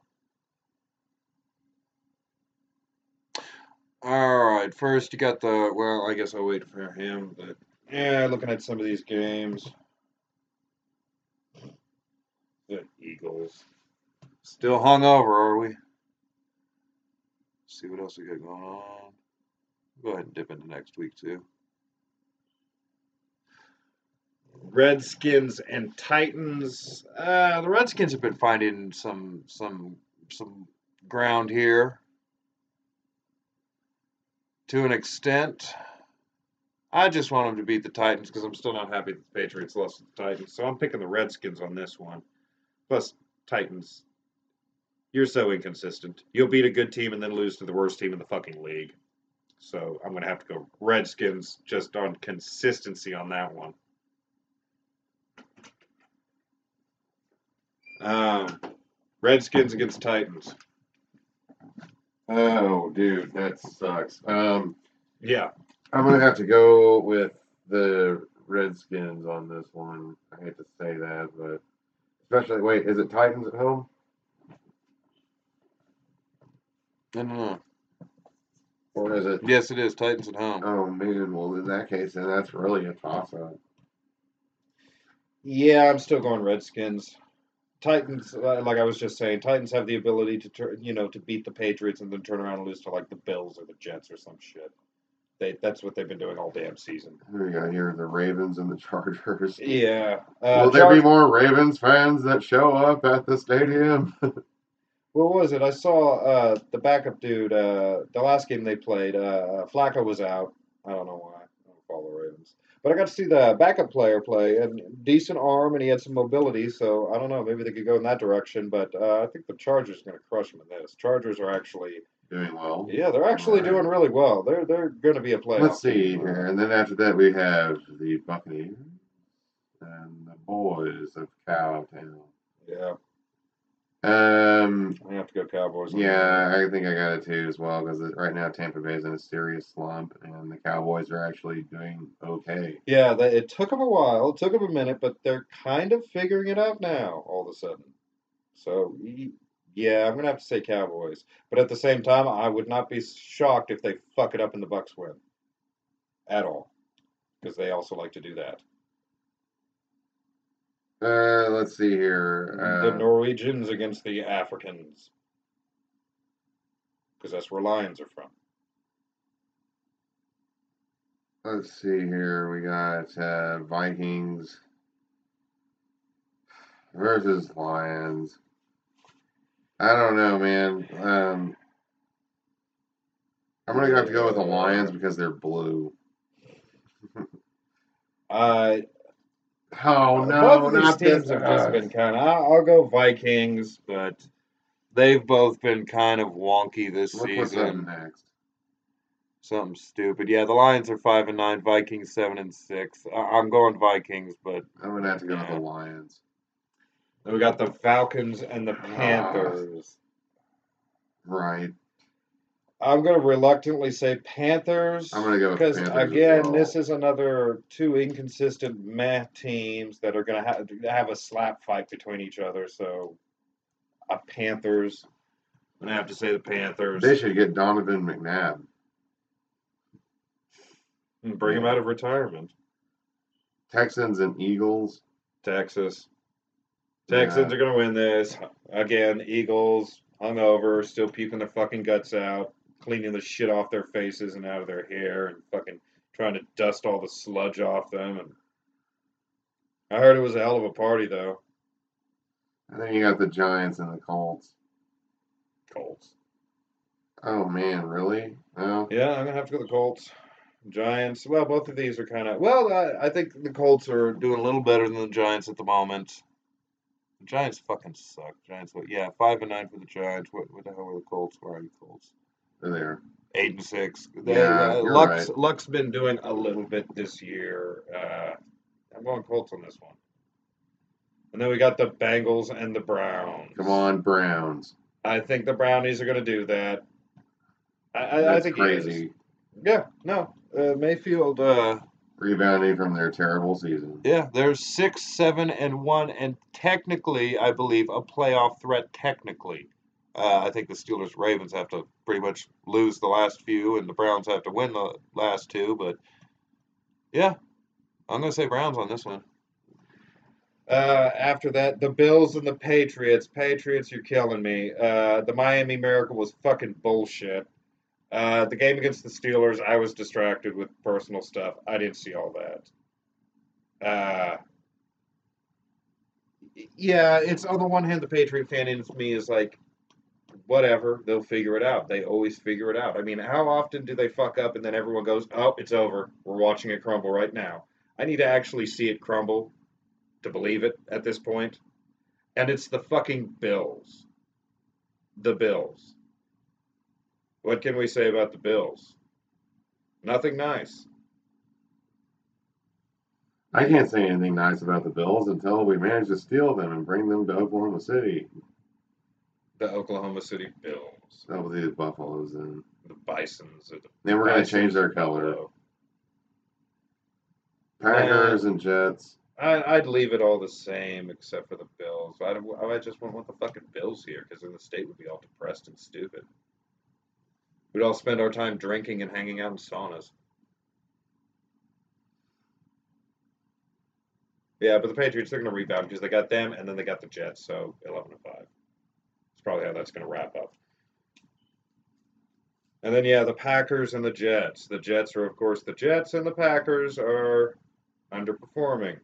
All right, first you got the, well, I guess I'll wait for him, but yeah, looking at some of these games. The Eagles. Still hungover, are we? See what else we got going on. Go ahead and dip into next week, too. Redskins and Titans. The Redskins have been finding some ground here to an extent. I just want them to beat the Titans because I'm still not happy that the Patriots lost to the Titans. So I'm picking the Redskins on this one. Plus, Titans, you're so inconsistent. You'll beat a good team and then lose to the worst team in the fucking league. So I'm going to have to go Redskins just on consistency on that one. Redskins against Titans. Oh, dude, that sucks. Yeah. I'm gonna have to go with the Redskins on this one. I hate to say that, but especially, wait, is it Titans at home? No. Or is it? Yes, it is. Titans at home. Oh man, well in that case, then that's really a toss-up. Yeah, I'm still going Redskins. Titans, like I was just saying, Titans have the ability to to beat the Patriots and then turn around and lose to like the Bills or the Jets or some shit. That's what they've been doing all damn season. We got here the Ravens and the Chargers. Yeah. Will there be more Ravens fans that show up at the stadium? What was it? I saw the backup dude. The last game they played, Flacco was out. I don't know why. I don't follow Ravens, but I got to see the backup player play. And decent arm, and he had some mobility. So I don't know. Maybe they could go in that direction. But I think the Chargers are going to crush them in this. Chargers are actually doing well. Yeah, they're actually doing really well. They're going to be a playoff. Let's see here, and then after that we have the Buccaneers and the Boys of Cowtown. Yeah. I have to go Cowboys. Yeah, I think I got it too as well because right now Tampa Bay is in a serious slump, and the Cowboys are actually doing okay. Yeah, it took them a while. It took them a minute, but they're kind of figuring it out now. All of a sudden, so yeah, I'm gonna have to say Cowboys. But at the same time, I would not be shocked if they fuck it up and the Bucks win at all, because they also like to do that. Let's see here. The Norwegians against the Africans, because that's where lions are from. Let's see here. We got Vikings versus Lions. I don't know, man. I'm gonna have to go with the Lions because they're blue. Oh no! Both of these teams have just been kind of. I'll go Vikings, but they've both been kind of wonky this season. What's up next? Something stupid. Yeah, the Lions are 5-9, Vikings 7-6. I'm going Vikings, but I'm gonna have to go with the Lions. Then we got the Falcons and the Panthers. Right. I'm going to reluctantly say Panthers. I'm going to go with because Panthers again, this is another two inconsistent teams that are going to have a slap fight between each other. So, Panthers. I'm going to have to say the Panthers. They should get Donovan McNabb. And bring him out of retirement. Texans and Eagles. Texans are going to win this. Again, Eagles, hungover, still puking their fucking guts out, cleaning the shit off their faces and out of their hair, and fucking trying to dust all the sludge off them. And I heard it was a hell of a party, though. And then you got the Giants and the Colts. Oh, man, really? No? Yeah, I'm going to have to go with the Colts. Giants, well, both of these are kind of, well, I think the Colts are doing a little better than the Giants at the moment. The Giants fucking suck. Giants, 5-9 for the Giants. What the hell are the Colts? Where are you, Colts? They're there. 8-6. Right. Luck's been doing a little bit this year. I'm going Colts on this one. And then we got the Bengals and the Browns. Come on, Browns. I think the Brownies are going to do that. I That's think he is. crazy. Yeah, no. Mayfield, Rebounding from their terrible season. yeah, they're 6-7-1, and technically, I believe, a playoff threat. Technically, I think the Steelers Ravens have to pretty much lose the last few, and the Browns have to win the last two. But yeah, I'm gonna say Browns on this one. After that, the Bills and the Patriots. Patriots, you're killing me. The Miami Miracle was fucking bullshit. The game against the Steelers, I was distracted with personal stuff. I didn't see all that. Yeah, it's on the one hand, the Patriot fan in me is like, whatever, they'll figure it out. They always figure it out. I mean, how often do they fuck up and then everyone goes, oh, it's over. We're watching it crumble right now. I need to actually see it crumble to believe it at this point. And it's the fucking Bills. The Bills. What can we say about the Bills? Nothing nice. I can't say anything nice about the Bills until we manage to steal them and bring them to Oklahoma City. The Oklahoma City Bills. That was the Buffaloes, and The Bisons. Or the then we're going to Bisons change their of color. Buffalo. Packers and Jets. I'd leave it all the same except for the Bills. I just wouldn't want the fucking Bills here because then the state would be all depressed and stupid. We'd all spend our time drinking and hanging out in saunas. Yeah, but the Patriots, they're going to rebound because they got them and then they got the Jets, so 11-5. That's probably how that's going to wrap up. And then, yeah, the Packers and the Jets. The Jets are, of course, the Jets, and the Packers are underperforming.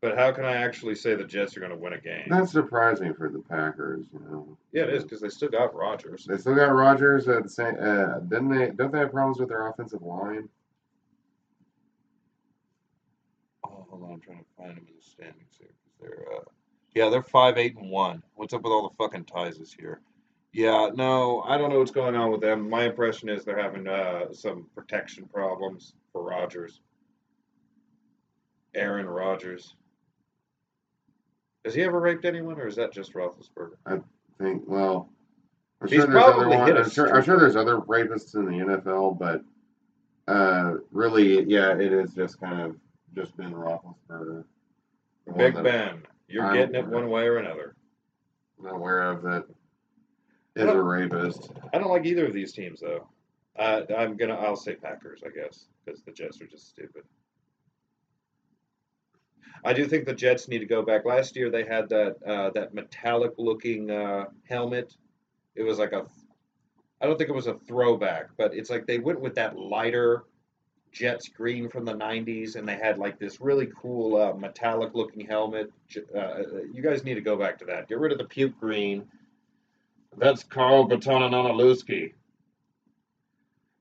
But how can I actually say the Jets are going to win a game? That's surprising for the Packers, Yeah, it is because they still got Rodgers. They still got Rodgers at the same. Didn't they? Don't they have problems with their offensive line? Oh, hold on, I'm trying to find them in the standings here because they're 5-8-1. What's up with all the fucking ties this year? Yeah, no, I don't know what's going on with them. My impression is they're having some protection problems for Rodgers. Aaron Rodgers. Has he ever raped anyone, or is that just Roethlisberger? I think. Well, I'm He's sure there's other probably one. hit a I'm sure stripper. there's other rapists in the NFL, but really, yeah, it is just kind of just been Roethlisberger. The one Big that Ben, you're I'm getting it one way or another. aware of that I is a don't, rapist. I don't like either of these teams though. I'll say Packers, I guess, because the Jets are just stupid. I do think the Jets need to go back. Last year they had that metallic looking helmet. It was like I don't think it was a throwback, but it's like they went with that lighter Jets green from the 90s, and they had like this really cool metallic looking helmet. You guys need to go back to that. Get rid of the puke green. That's Carl Bertonanonalewski.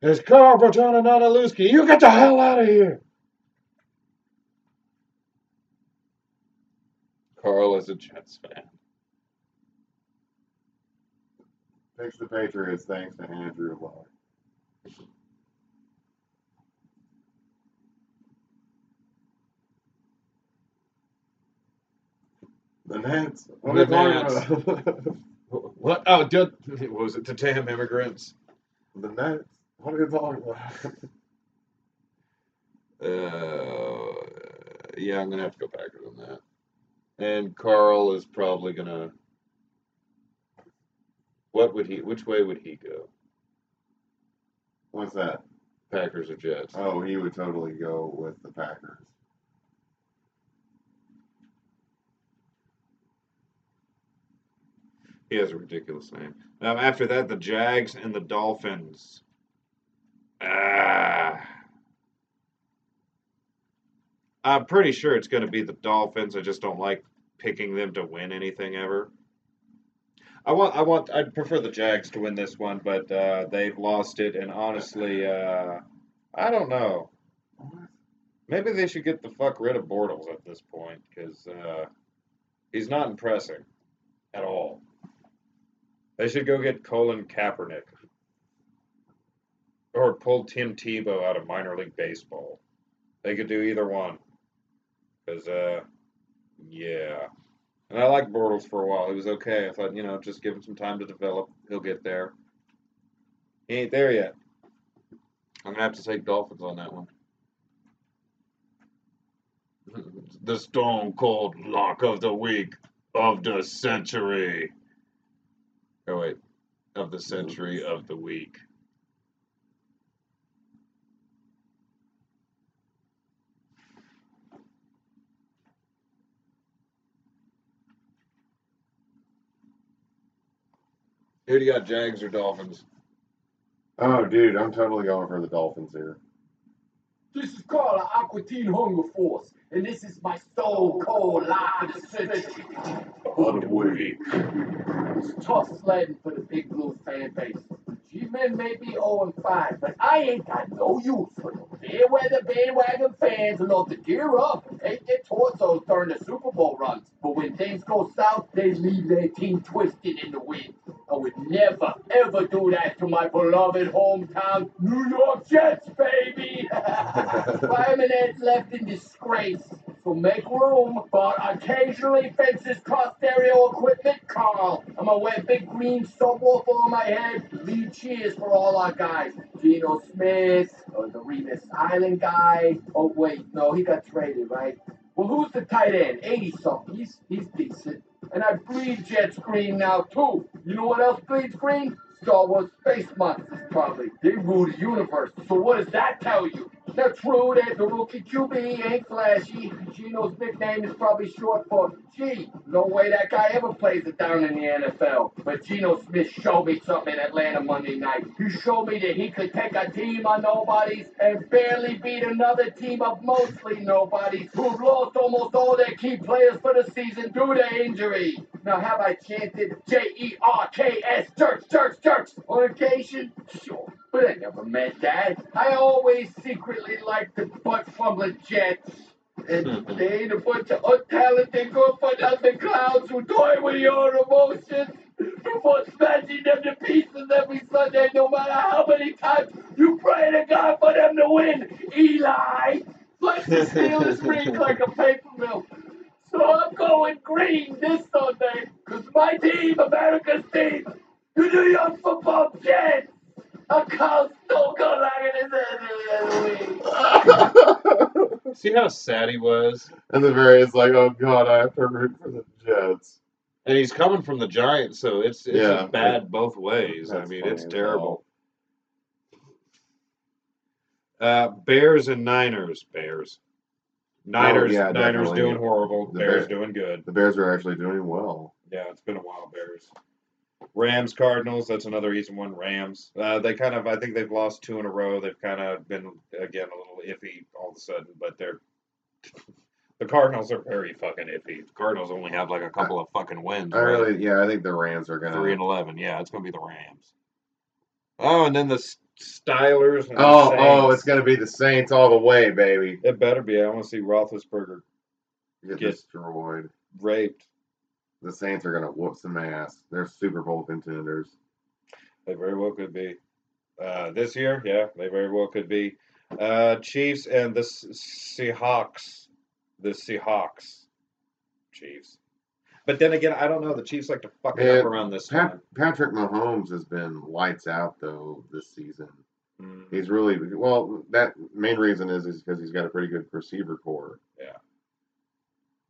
It's Carl Bertonanonalewski. You get the hell out of here. Carl is a Jets fan. Picks the Patriots thanks to Andrew Luck. The Nets. What are you talking about? What? Oh, what was it? To damn immigrants. The Nets. What are you talking about? Yeah, I'm gonna have to go back on that. And Carl is probably gonna. What would he? Which way would he go? What's that? Packers or Jets? Oh, he would totally go with the Packers. He has a ridiculous name. After that, the Jags and the Dolphins. Ah. I'm pretty sure it's going to be the Dolphins. I just don't like picking them to win anything ever. I'd prefer the Jags to win this one, but they've lost it, and honestly, I don't know. Maybe they should get the fuck rid of Bortles at this point, because he's not impressing at all. They should go get Colin Kaepernick. Or pull Tim Tebow out of minor league baseball. They could do either one. Because, yeah. And I liked Bortles for a while. He was okay. I thought, just give him some time to develop. He'll get there. He ain't there yet. I'm gonna have to take Dolphins on that one. The Stone Cold Lock of the Week of the Century. Oh wait, of the century of the week. Who do you got, Jags or Dolphins? Oh, dude, I'm totally going for the Dolphins here. This is Carl of Aquatine Hunger Force, and this is my Stone Cold Lock of the Century. Of the week. It's tough sledding for the Big Blue fan base. G-Men may be 0-5, but I ain't got no use for them fair-weather bandwagon fans who love to gear up and take their torsos during the Super Bowl runs. But when things go south, they leave their team twisted in the wind. I would never, ever do that to my beloved hometown, New York Jets, baby! Fireman Ed's left in disgrace. So make room for occasionally fences cross stereo equipment, Carl. I'm gonna wear big green subwoofer on my head. Lead cheers for all our guys. Geno Smith, the Remus Island guy. Oh wait, no, he got traded, right? Well, who's the tight end? 80-something. He's decent. And I bleed Jets green now too. You know what else bleeds green? Star Wars Space Monsters, probably. They rule the universe. So what does that tell you? Now, true that the rookie QB ain't flashy. Geno's nickname is probably short for G. No way that guy ever plays it down in the NFL. But Geno Smith showed me something in Atlanta Monday night. He showed me that he could take a team of nobodies and barely beat another team of mostly nobodies who've lost almost all their key players for the season due to injury. Now, have I chanted Jerks, jerks on occasion? Sure. But I never meant that. I always secretly liked the butt fumbling Jets. And they ain't a bunch of untalented, good-for-nothing clowns who toy with your emotions before smashing them to pieces every Sunday, no matter how many times you pray to God for them to win. Eli, flex the Steelers green like a paper mill. So I'm going green this Sunday, because my team, America's team, the New York Football Jets, a cow stole go like it. See how sad he was? And the very, it's like, oh god, I have to root for the Jets. And he's coming from the Giants, so it's Yeah, just bad both ways. I that's mean, funny it's as terrible. Bears and Niners. Bears. Niners. yeah, Niners definitely. doing horrible. The Bears Bear- doing good. The Bears are actually doing well. Yeah, it's been a while. Bears. Rams, Cardinals. That's another easy one. Rams. They kind of. I think they've lost 2 in a row. They've kind of been again a little iffy all of a sudden, but they're. The Cardinals are very fucking iffy. The Cardinals only have like a couple of fucking wins. Right? I think the Rams are gonna 3-11. Yeah, it's gonna be the Rams. Oh, and then the Stylers and the Oh, Saints. it's gonna be the Saints all the way, baby. It better be. I want to see Roethlisberger Get Get- destroyed. raped. The Saints are gonna whoop some ass. They're Super Bowl contenders. They very well could be. This year, yeah, they very well could be. Chiefs and the Seahawks. The Seahawks. Chiefs. But then again, I don't know. The Chiefs like to fuck it up And around this time. Patrick Mahomes has been lights out though this season. Mm, He's really well. That main reason is because he's got a pretty good receiver core. Yeah.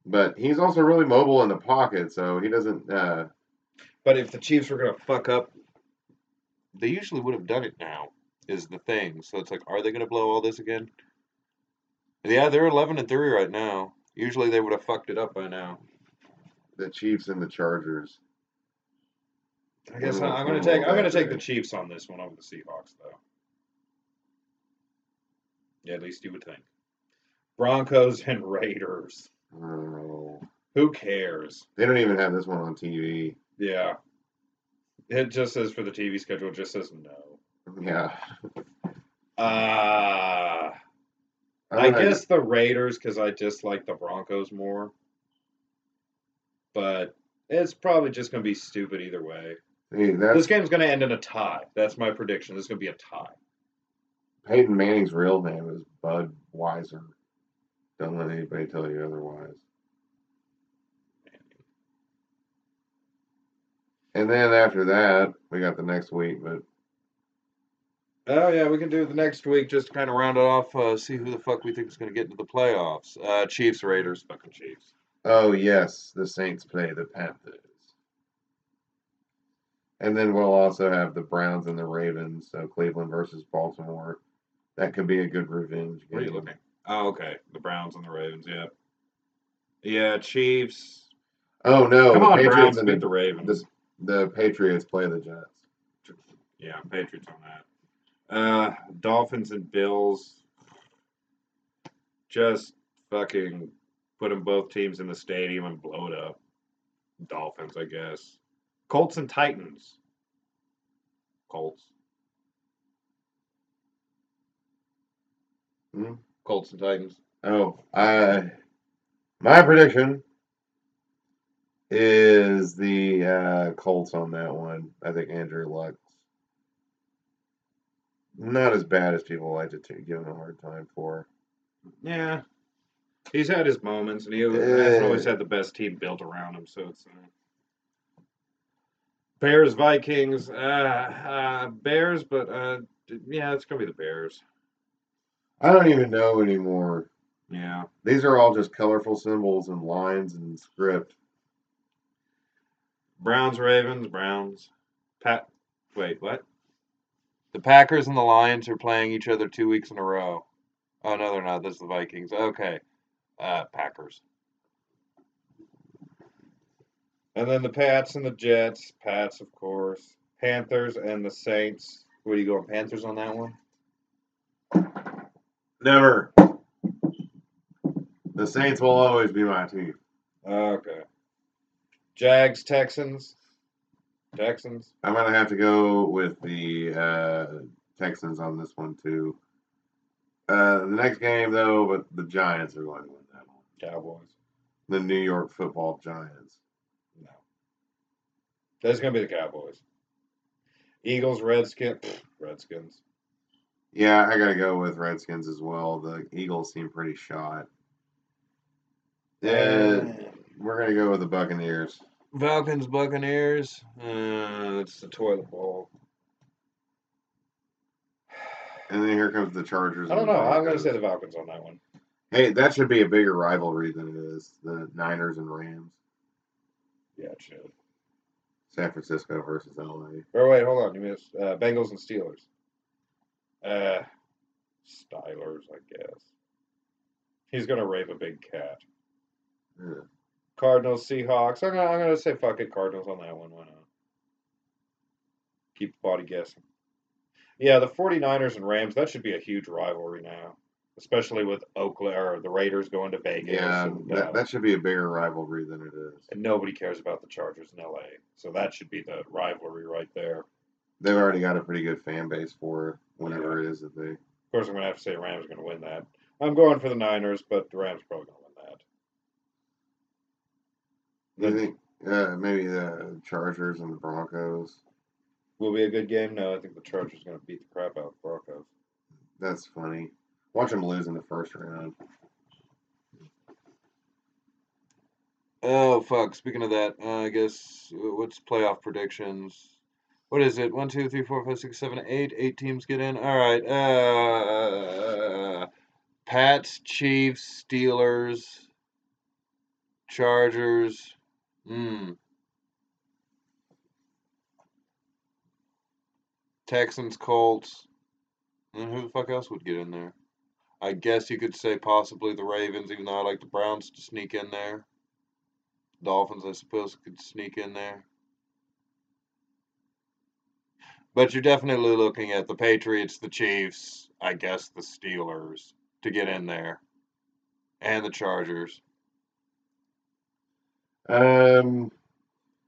But he's also really mobile in the pocket, so he doesn't. But if the Chiefs were gonna fuck up, they usually would have done it now. Is the thing. So it's like, are they gonna blow all this again? Yeah, they're 11-3 right now. Usually they would have fucked it up by now. The Chiefs and the Chargers. I guess When will- I'm when gonna will that take be? the Chiefs on this one over the Seahawks though. Yeah, at least you would think. Broncos and Raiders. Oh, Who cares? they don't even have this one on TV. Yeah. It just says for the TV schedule, it just says no. Yeah. I don't know. guess the Raiders because I just like the Broncos more. But it's probably just gonna be stupid either way. Hey, This that's game's gonna end in a tie. That's my prediction. This is gonna be a tie. Peyton Manning's real name is Bud Weiser. Don't let anybody tell you otherwise. And then after that, we got the next week, but Oh yeah, we can do it the next week just to kind of round it off. See who the fuck we think is going to get into the playoffs. Chiefs, Raiders, fucking Chiefs. Oh yes, the Saints play the Panthers. And then we'll also have the Browns and the Ravens, so Cleveland versus Baltimore. That could be a good revenge game. Where are you looking? Oh, okay. The Browns and the Ravens. Yeah. Yeah, Chiefs. Oh no, Come the on, Patriots Browns and beat the Ravens. the Patriots play the Jets. Yeah, Patriots on that. Dolphins and Bills. Just fucking put them both teams in the stadium and blow it up. Dolphins, I guess. Colts and Titans. Colts. Hmm? Colts and Titans. Oh, my prediction is the Colts on that one. I think Andrew Luck's not as bad as people like to give him a hard time for. Yeah. He's had his moments, and he hasn't always had the best team built around him, so it's. Bears, Vikings. Bears, but yeah, it's going to be the Bears. I don't even know anymore. Yeah. These are all just colorful symbols and lines and script. Browns, Ravens, Browns. Wait, what? The Packers and the Lions are playing each other 2 weeks in a row. Oh, no, they're not. This is the Vikings. Okay. Packers. And then the Pats and the Jets. Pats, of course. Panthers and the Saints. What are you going, Panthers on that one? Never. The Saints will always be my team. Okay. Jags, Texans. Texans. I'm gonna have to go with the Texans on this one too. The next game though, but the Giants are going to win that one. Cowboys. The New York Football Giants. No. That's going to be the Cowboys. Eagles, Redskins. Redskins. Yeah, I gotta go with Redskins as well. The Eagles seem pretty shot. Yeah, we're gonna go with the Buccaneers. Falcons, Buccaneers. It's the toilet bowl. And then here comes the Chargers. I don't and the know. I'm going to Broncos. say the Falcons on that one. Hey, that should be a bigger rivalry than it is. The Niners and Rams. Yeah, it should. San Francisco versus LA. Or wait, hold on. You missed Bengals and Steelers. Stylers, I guess. He's going to rave a big cat. Yeah. Cardinals, Seahawks. I'm gonna say fuck it, Cardinals on that one. Why not? Keep the body guessing. Yeah, the 49ers and Rams, that should be a huge rivalry now. Especially with Oakland or the Raiders going to Vegas. Yeah, and, that should be a bigger rivalry than it is. And nobody cares about the Chargers in LA. So that should be the rivalry right there. They've already got a pretty good fan base for it, whenever it is that they. Of course, I'm going to have to say Rams are going to win that. I'm going for the Niners, but the Rams are probably going to win that. You think maybe the Chargers and the Broncos? Will be a good game? No, I think the Chargers are going to beat the crap out of the Broncos. That's funny. Watch them lose in the first round. Oh, fuck. Speaking of that, I guess, what's playoff predictions? What is it? 1, 2, 3, 4, 5, 6, 7, 8. 8 teams get in. All right. Pats, Chiefs, Steelers, Chargers. Texans, Colts. And who the fuck else would get in there? I guess you could say possibly the Ravens, even though I like the Browns to sneak in there. Dolphins, I suppose, could sneak in there. But you're definitely looking at the Patriots, the Chiefs, I guess the Steelers to get in there. And the Chargers. I don't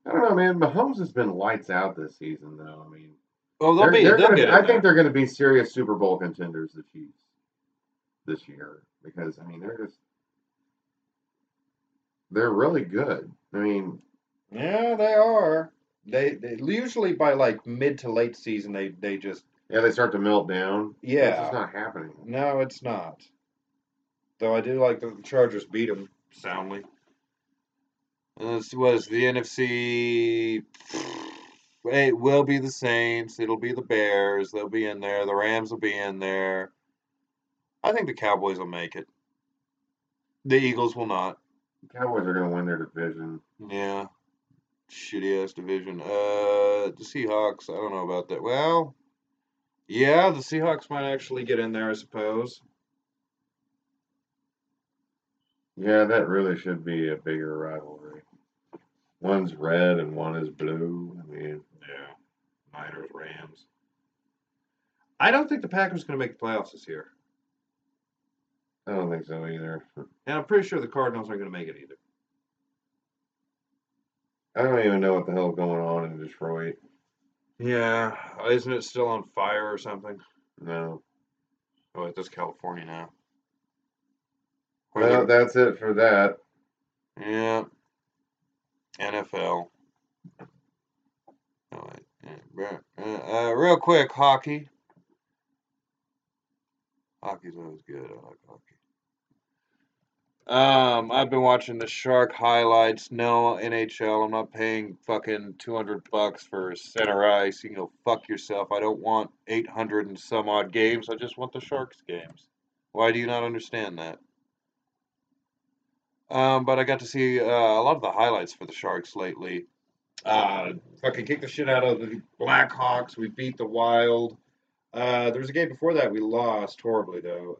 know, man. Mahomes has been lights out this season, though. I mean, they'll get in I think there. they're going to be serious Super Bowl contenders, the Chiefs, this year, because I mean they're really good. I mean, yeah, they are. They usually by like mid to late season they just they start to melt down. Yeah, it's just not happening. No, it's not. Though I do like that the Chargers beat them soundly. This was the NFC. It will be the Saints. It'll be the Bears. They'll be in there. The Rams will be in there. I think the Cowboys will make it. The Eagles will not. The Cowboys are going to win their division. Yeah. Shitty ass division. The Seahawks, I don't know about that. Well, yeah, the Seahawks might actually get in there, I suppose. Yeah, that really should be a bigger rivalry. One's red and one is blue. I mean, Yeah. Niners, Rams. I don't think the Packers are going to make the playoffs this year. I don't think so either. And I'm pretty sure the Cardinals aren't going to make it either. I don't even know what the hell's going on in Detroit. Yeah. Isn't it still on fire or something? No. Oh, wait, that's California now. Well, that's it for that. Yeah. NFL. Oh, wait. Real quick, hockey. Hockey's always good. I like hockey. I've been watching the Shark highlights. No NHL. I'm not paying fucking $200 for center ice. You can go fuck yourself. I don't want 800 and some odd games. I just want the Sharks games. Why do you not understand that? But I got to see a lot of the highlights for the Sharks lately. Fucking kicked the shit out of the Blackhawks. We beat the Wild. There was a game before that we lost horribly though.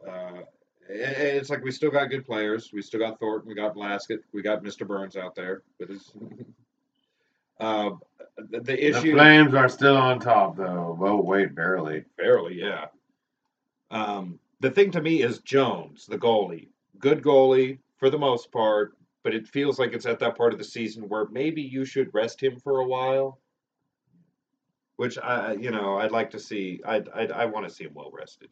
It's like we still got good players. We still got Thornton. We got Blaskett. We got Mr. Burns out there with his. The issue. The Flames are still on top though. Oh wait, barely. Barely, yeah. The thing to me is Jones, the goalie. Good goalie for the most part, but it feels like it's at that part of the season where maybe you should rest him for a while. Which I'd like to see. I want to see him well rested,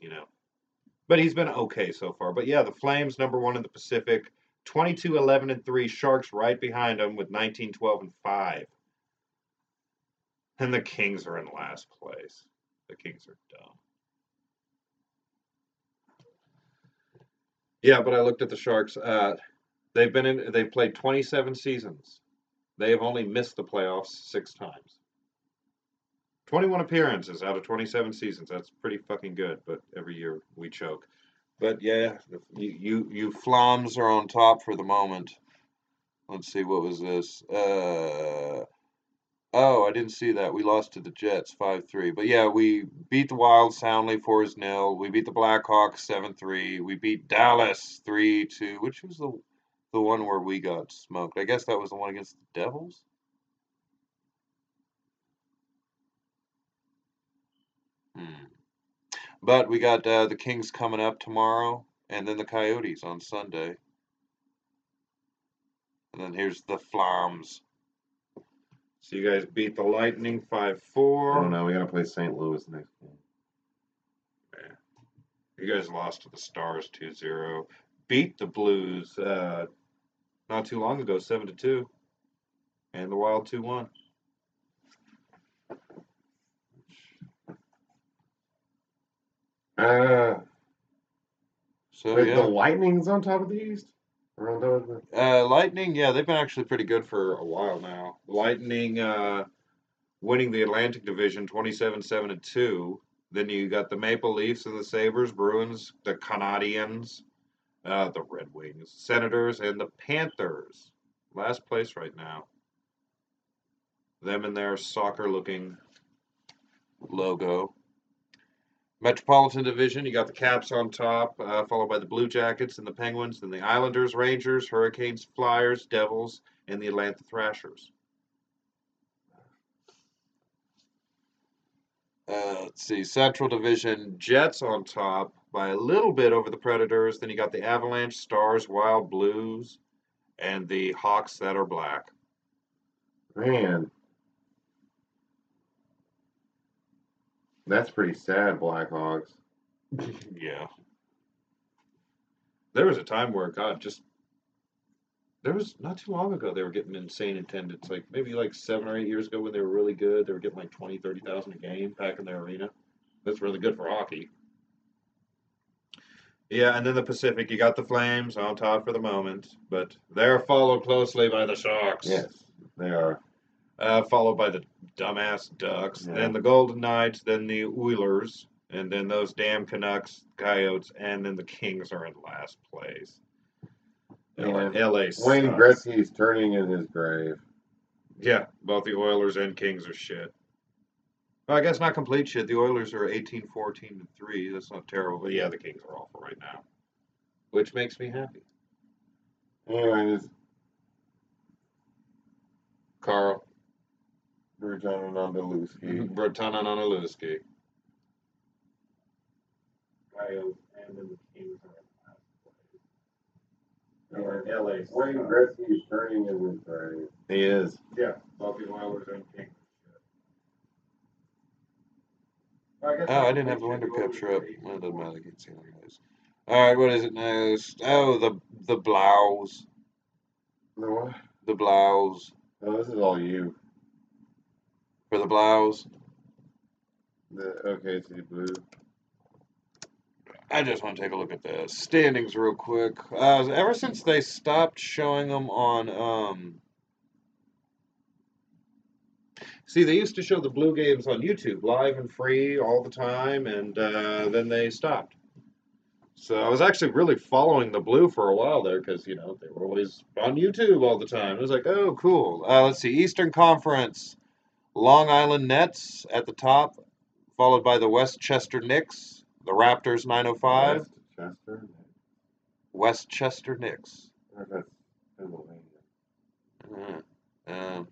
But he's been okay so far. But yeah, the Flames #1 in the Pacific, 22-11-3. Sharks right behind them with 19-12-5. And the Kings are in last place. The Kings are dumb. Yeah, but I looked at the Sharks. They've played 27 seasons. They have only missed the playoffs 6 times. 21 appearances out of 27 seasons. That's pretty fucking good, but every year we choke. But yeah, you Flams are on top for the moment. Let's see, what was this? I didn't see that. We lost to the Jets 5-3. But yeah, we beat the Wild soundly 4-0. We beat the Blackhawks 7-3. We beat Dallas 3-2, which was the one where we got smoked. I guess that was the one against the Devils. But we got the Kings coming up tomorrow, and then the Coyotes on Sunday. And then here's the Flams. So you guys beat the Lightning 5-4. Oh no, we gotta play St. Louis next game. Yeah. You guys lost to the Stars 2-0. Beat the Blues not too long ago, 7-2. And the Wild 2-1. So Wait, yeah. the Lightning's on top of the East? Or on top of the... Lightning, yeah, they've been actually pretty good for a while now. Lightning winning the Atlantic Division 27-7-2. Then you got the Maple Leafs and the Sabres, Bruins, the Canadiens, the Red Wings, Senators, and the Panthers. Last place right now. Them and their soccer-looking logo. Metropolitan Division, you got the Caps on top, followed by the Blue Jackets and the Penguins, then the Islanders, Rangers, Hurricanes, Flyers, Devils, and the Atlanta Thrashers. Let's see, Central Division, Jets on top by a little bit over the Predators. Then you got the Avalanche, Stars, Wild, Blues, and the Hawks that are black. Man. That's pretty sad, Blackhawks. Yeah. There was a time where, there was not too long ago they were getting insane attendance. Like maybe like 7 or 8 years ago when they were really good, they were getting like 20, 30,000 a game back in their arena. That's really good for hockey. Yeah, and then the Pacific, you got the Flames on top for the moment, but they're followed closely by the Sharks. Yes, they are. followed by the dumbass Ducks, Yeah. then the Golden Knights, then the Oilers, and then those damn Canucks, Coyotes, and then the Kings are in last place. And LA Wayne sucks. Gretzky's turning in his grave. Yeah, both the Oilers and Kings are shit. Well, I guess not complete shit. The Oilers are 18-14-3. That's not terrible, but yeah, the Kings are awful right now, which makes me happy. Anyways, Carl. Bertan Nondaluski. Bertana Nonalewski. Coyotes and then the Kings are in last place. LA Wayne sucks. Gretzky's turning in his grave. He is. Yeah, both the Oilers and Kings. Oh, I didn't have the window capture up. Well, it doesn't matter. I can't see anyways. All right, what is it next? Oh, the blouse. The what? The blouse. Oh, this is all you. For the blouse. The OKC Blue. I just want to take a look at the standings real quick. Ever since they stopped showing them on, see, they used to show the Blue games on YouTube, live and free all the time, and then they stopped. So I was actually really following the Blue for a while there because, you know, they were always on YouTube all the time. It was like, oh, cool. Let's see, Eastern Conference, Long Island Nets at the top, followed by the Westchester Knicks, the Raptors 905. Westchester. Westchester Knicks. I wonder if that's Pennsylvania.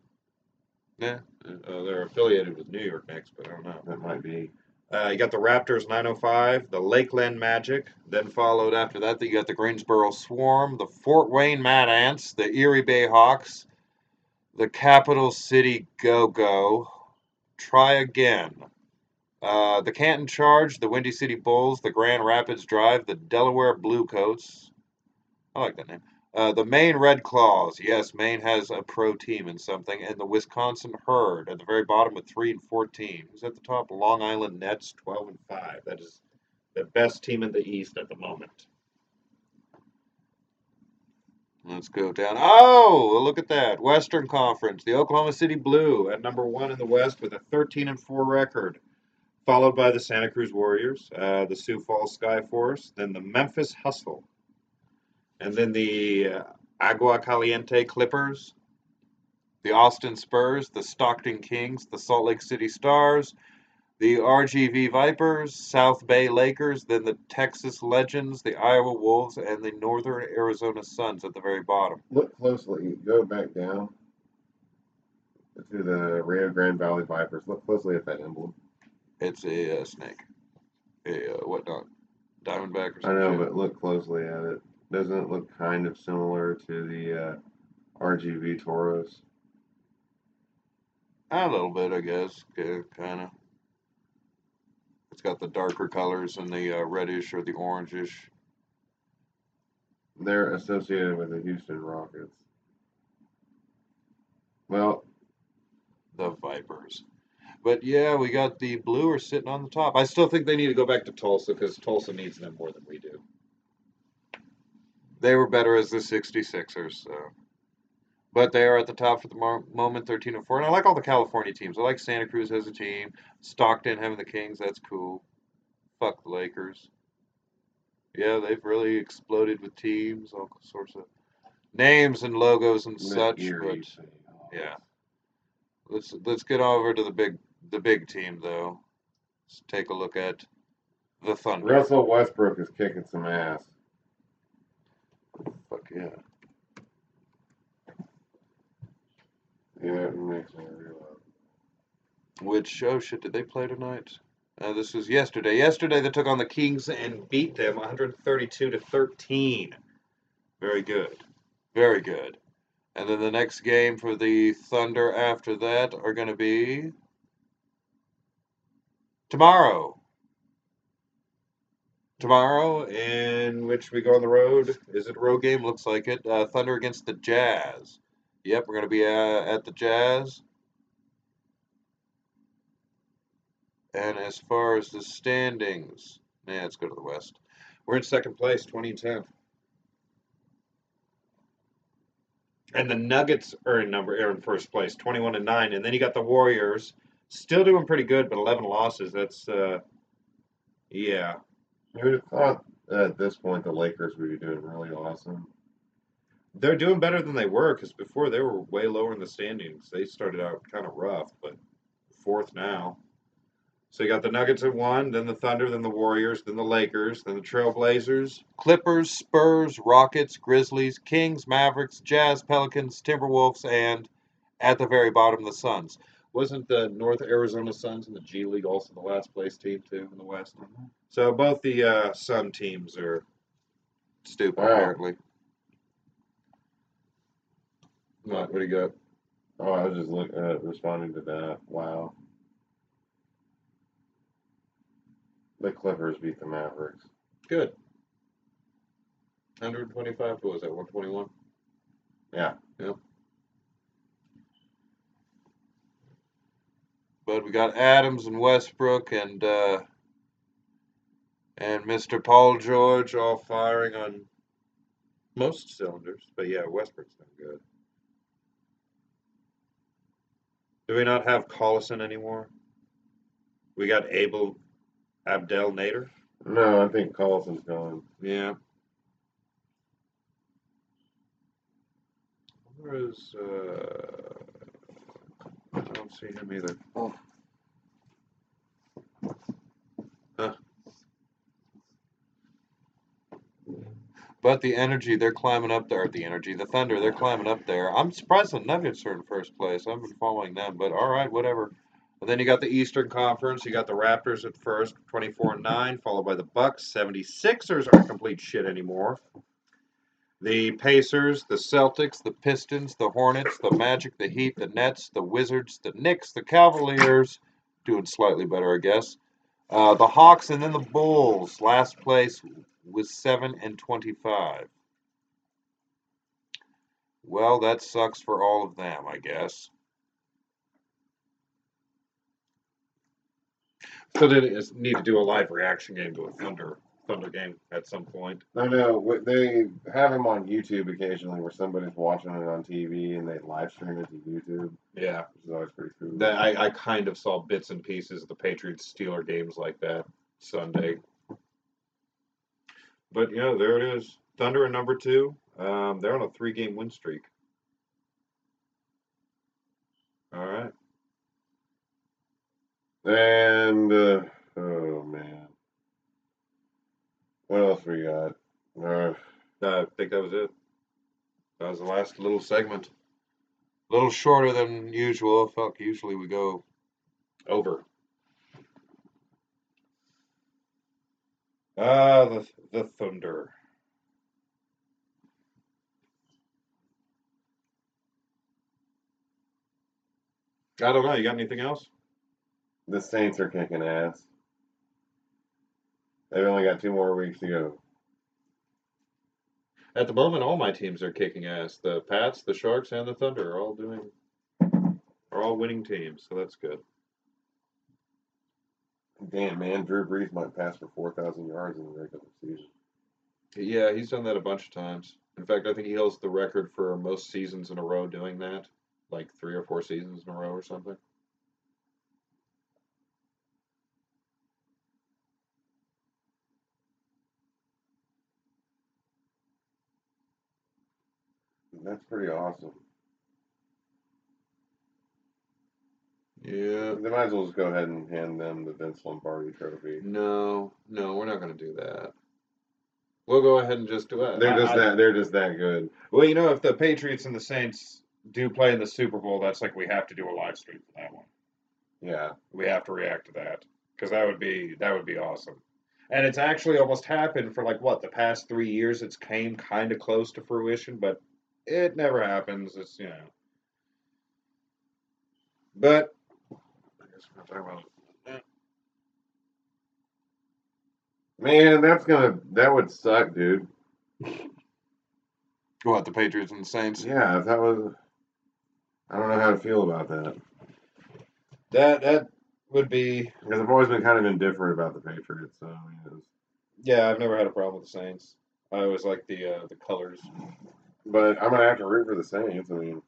Yeah, they're affiliated with New York Knicks, but I don't know. That might be. You got the Raptors 905, the Lakeland Magic, then followed after that, you got the Greensboro Swarm, the Fort Wayne Mad Ants, the Erie Bay Hawks, the Capital City Go-Go, Try Again, the Canton Charge, the Windy City Bulls, the Grand Rapids Drive, the Delaware Bluecoats. I like that name. The Maine Red Claws. Yes, Maine has a pro team in something. And the Wisconsin Herd at the very bottom with 3-14. Who's at the top? Long Island Nets 12-5. That is the best team in the East at the moment. Let's go down. Oh, look at that. Western Conference. The Oklahoma City Blue at number 1 in the West with a 13-4 record. Followed by the Santa Cruz Warriors, the Sioux Falls Skyforce, then the Memphis Hustle. And then the Agua Caliente Clippers, the Austin Spurs, the Stockton Kings, the Salt Lake City Stars, the RGV Vipers, South Bay Lakers, then the Texas Legends, the Iowa Wolves, and the Northern Arizona Suns at the very bottom. Look closely. Go back down to the Rio Grande Valley Vipers. Look closely at that emblem. It's a snake. A whatnot? Diamondback or something? I know, but look closely at it. Doesn't it look kind of similar to the RGV Toros? A little bit, I guess. Kind of. It's got the darker colors and the reddish or the orangish. They're associated with the Houston Rockets. Well, the Vipers. But yeah, we got the Blue are sitting on the top. I still think they need to go back to Tulsa because Tulsa needs them more than we do. They were better as the 66ers, so. But they are at the top for the moment, 13-4. And I like all the California teams. I like Santa Cruz as a team. Stockton having the Kings, that's cool. Fuck the Lakers. Yeah, they've really exploded with teams, all sorts of names and logos and such. But yeah, let's get over to the big team though. Let's take a look at the Thunder. Russell Westbrook is kicking some ass. Fuck yeah. Yeah, it makes me realize. Which shit did they play tonight? This was yesterday. Yesterday they took on the Kings and beat them 132-13. Very good. Very good. And then the next game for the Thunder after that are going to be tomorrow. Tomorrow, in which we go on the road. Is it a road game? Looks like it. Thunder against the Jazz. Yep, we're going to be at the Jazz. And as far as the standings, let's go to the West. We're in second place, 2010. And the Nuggets are in first place, 21-9, and then you got the Warriors, still doing pretty good, but 11 losses. That's yeah. You would have thought at this point the Lakers would be doing really awesome. They're doing better than they were because before they were way lower in the standings. They started out kind of rough, but fourth now. So you got the Nuggets at 1, then the Thunder, then the Warriors, then the Lakers, then the Trailblazers, Clippers, Spurs, Rockets, Grizzlies, Kings, Mavericks, Jazz, Pelicans, Timberwolves, and at the very bottom, the Suns. Wasn't the North Arizona Suns in the G League also the last place team too in the West? So both the Sun teams are stupid Wow. apparently. What do you got? Oh, I was just responding to that. Wow. The Clippers beat the Mavericks. Good. 125. What was that? 121. Yeah. Yep. But we got Adams and Westbrook and Mr. Paul George all firing on most cylinders. But yeah, Westbrook's done good. Do we not have Collison anymore? We got Abdel Nader. No, I think Collison's gone. Yeah. Where is I don't see him either. Oh. Huh. But the Energy, they're climbing up there. The Thunder, they're climbing up there. I'm surprised the Nuggets are in first place. I've been following them, but all right, whatever. And then you got the Eastern Conference. You got the Raptors at first, 24-9, followed by the Bucks. 76ers aren't complete shit anymore. The Pacers, the Celtics, the Pistons, the Hornets, the Magic, the Heat, the Nets, the Wizards, the Knicks, the Cavaliers, doing slightly better, I guess. The Hawks, and then the Bulls, last place with 7-25. Well, that sucks for all of them, I guess. So they need to do a live reaction game to a Thunder game at some point. I know they have them on YouTube occasionally, where somebody's watching it on TV and they live stream it to YouTube. Yeah, Which is always pretty cool. that I kind of saw bits and pieces of the Patriots Steeler games like that Sunday. But yeah, there it is. Thunder at number 2. They're on a 3-game win streak. All right. And oh man, what else we got? I think that was it. That was the last little segment. A little shorter than usual. Fuck, usually we go over. The Thunder. I don't know. You got anything else? The Saints are kicking ass. They've only got 2 more weeks to go. At the moment, all my teams are kicking ass. The Pats, the Sharks, and the Thunder are all winning teams, so that's good. Damn, man, Drew Brees might pass for 4,000 yards in the regular season. Yeah, he's done that a bunch of times. In fact, I think he holds the record for most seasons in a row doing that, like 3 or 4 seasons in a row or something. That's pretty awesome. Yeah. They might as well just go ahead and hand them the Vince Lombardi trophy. No, we're not going to do that. We'll go ahead and just do it. They're just that good. Well, you know, if the Patriots and the Saints do play in the Super Bowl, that's like we have to do a live stream for that one. Yeah. We have to react to that because that would be awesome. And it's actually almost happened for like what the past 3 years. It's came kind of close to fruition, but it never happens. It's But I guess we're gonna talk about it. Man, that would suck, dude. What, the Patriots and the Saints? Yeah, if that was, I don't know how to feel about that. That would be. Because I've always been kind of indifferent about the Patriots. So Yeah, I've never had a problem with the Saints. I always like the colors. But I'm gonna have to root for the Saints. I mean,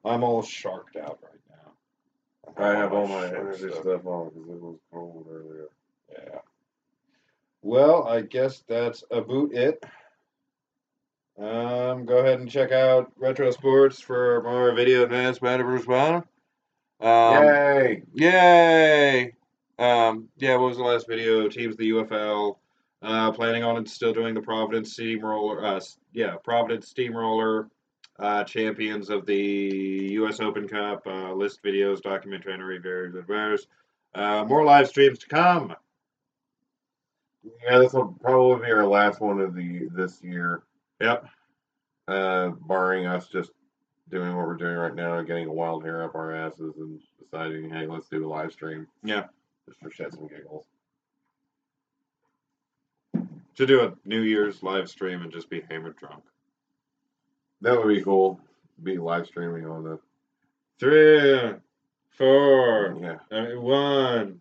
I'm all sharked out right now. I have all my shark energy stuff on because it was cold earlier. Yeah. Well, I guess that's about it. Go ahead and check out Retro Sports for more video advanced Metaverse Bomb. Yay! Yay! Yeah, what was the last video? Teams of the UFL. Planning on still doing the Providence Steamroller. Providence Steamroller. Champions of the U.S. Open Cup. List videos, documentary, very good videos. More live streams to come. Yeah, this will probably be our last one of this year. Yep. Barring us just doing what we're doing right now and getting a wild hair up our asses and deciding, hey, let's do a live stream. Yeah. Just for shits and giggles. To do a New Year's live stream and just be hammered drunk. That would be cool. Be live streaming on the 3, 4, yeah. 1.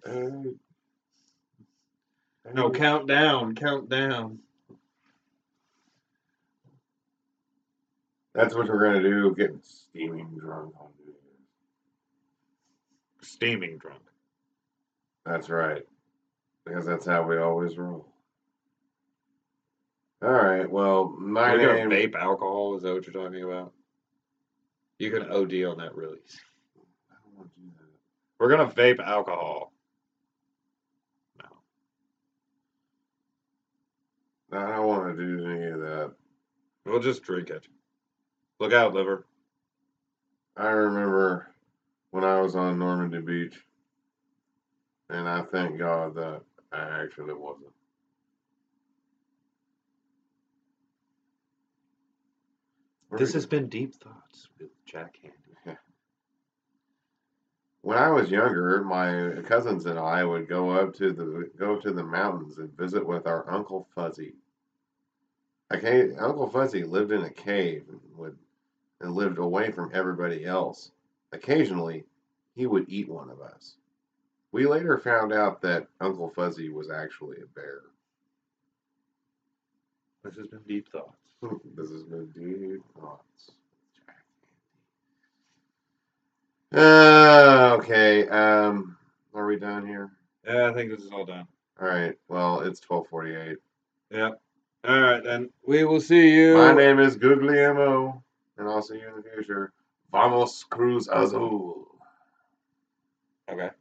No, count down. That's what we're gonna do. Get steaming drunk on New Year's. Steaming drunk. That's right. Because that's how we always roll. All right. Well, my We're name. gonna vape alcohol. Is that what you're talking about? You can OD on that release. I don't want to do that. We're gonna vape alcohol. No. I don't want to do any of that. We'll just drink it. Look out, liver. I remember when I was on Normandy Beach, and I thank God that I actually wasn't. This has been Deep Thoughts with Jack Handy. When I was younger, my cousins and I would go to the mountains and visit with our Uncle Fuzzy. Uncle Fuzzy lived in a cave and lived away from everybody else. Occasionally, he would eat one of us. We later found out that Uncle Fuzzy was actually a bear. This has been Deep Thoughts. This has been Deep Thoughts. Okay. Are we done here? Yeah, I think this is all done. All right. Well, it's 12:48. Yep. All right, then. We will see you. My name is Guglielmo, and I'll see you in the future. Vamos Cruz Azul. Okay.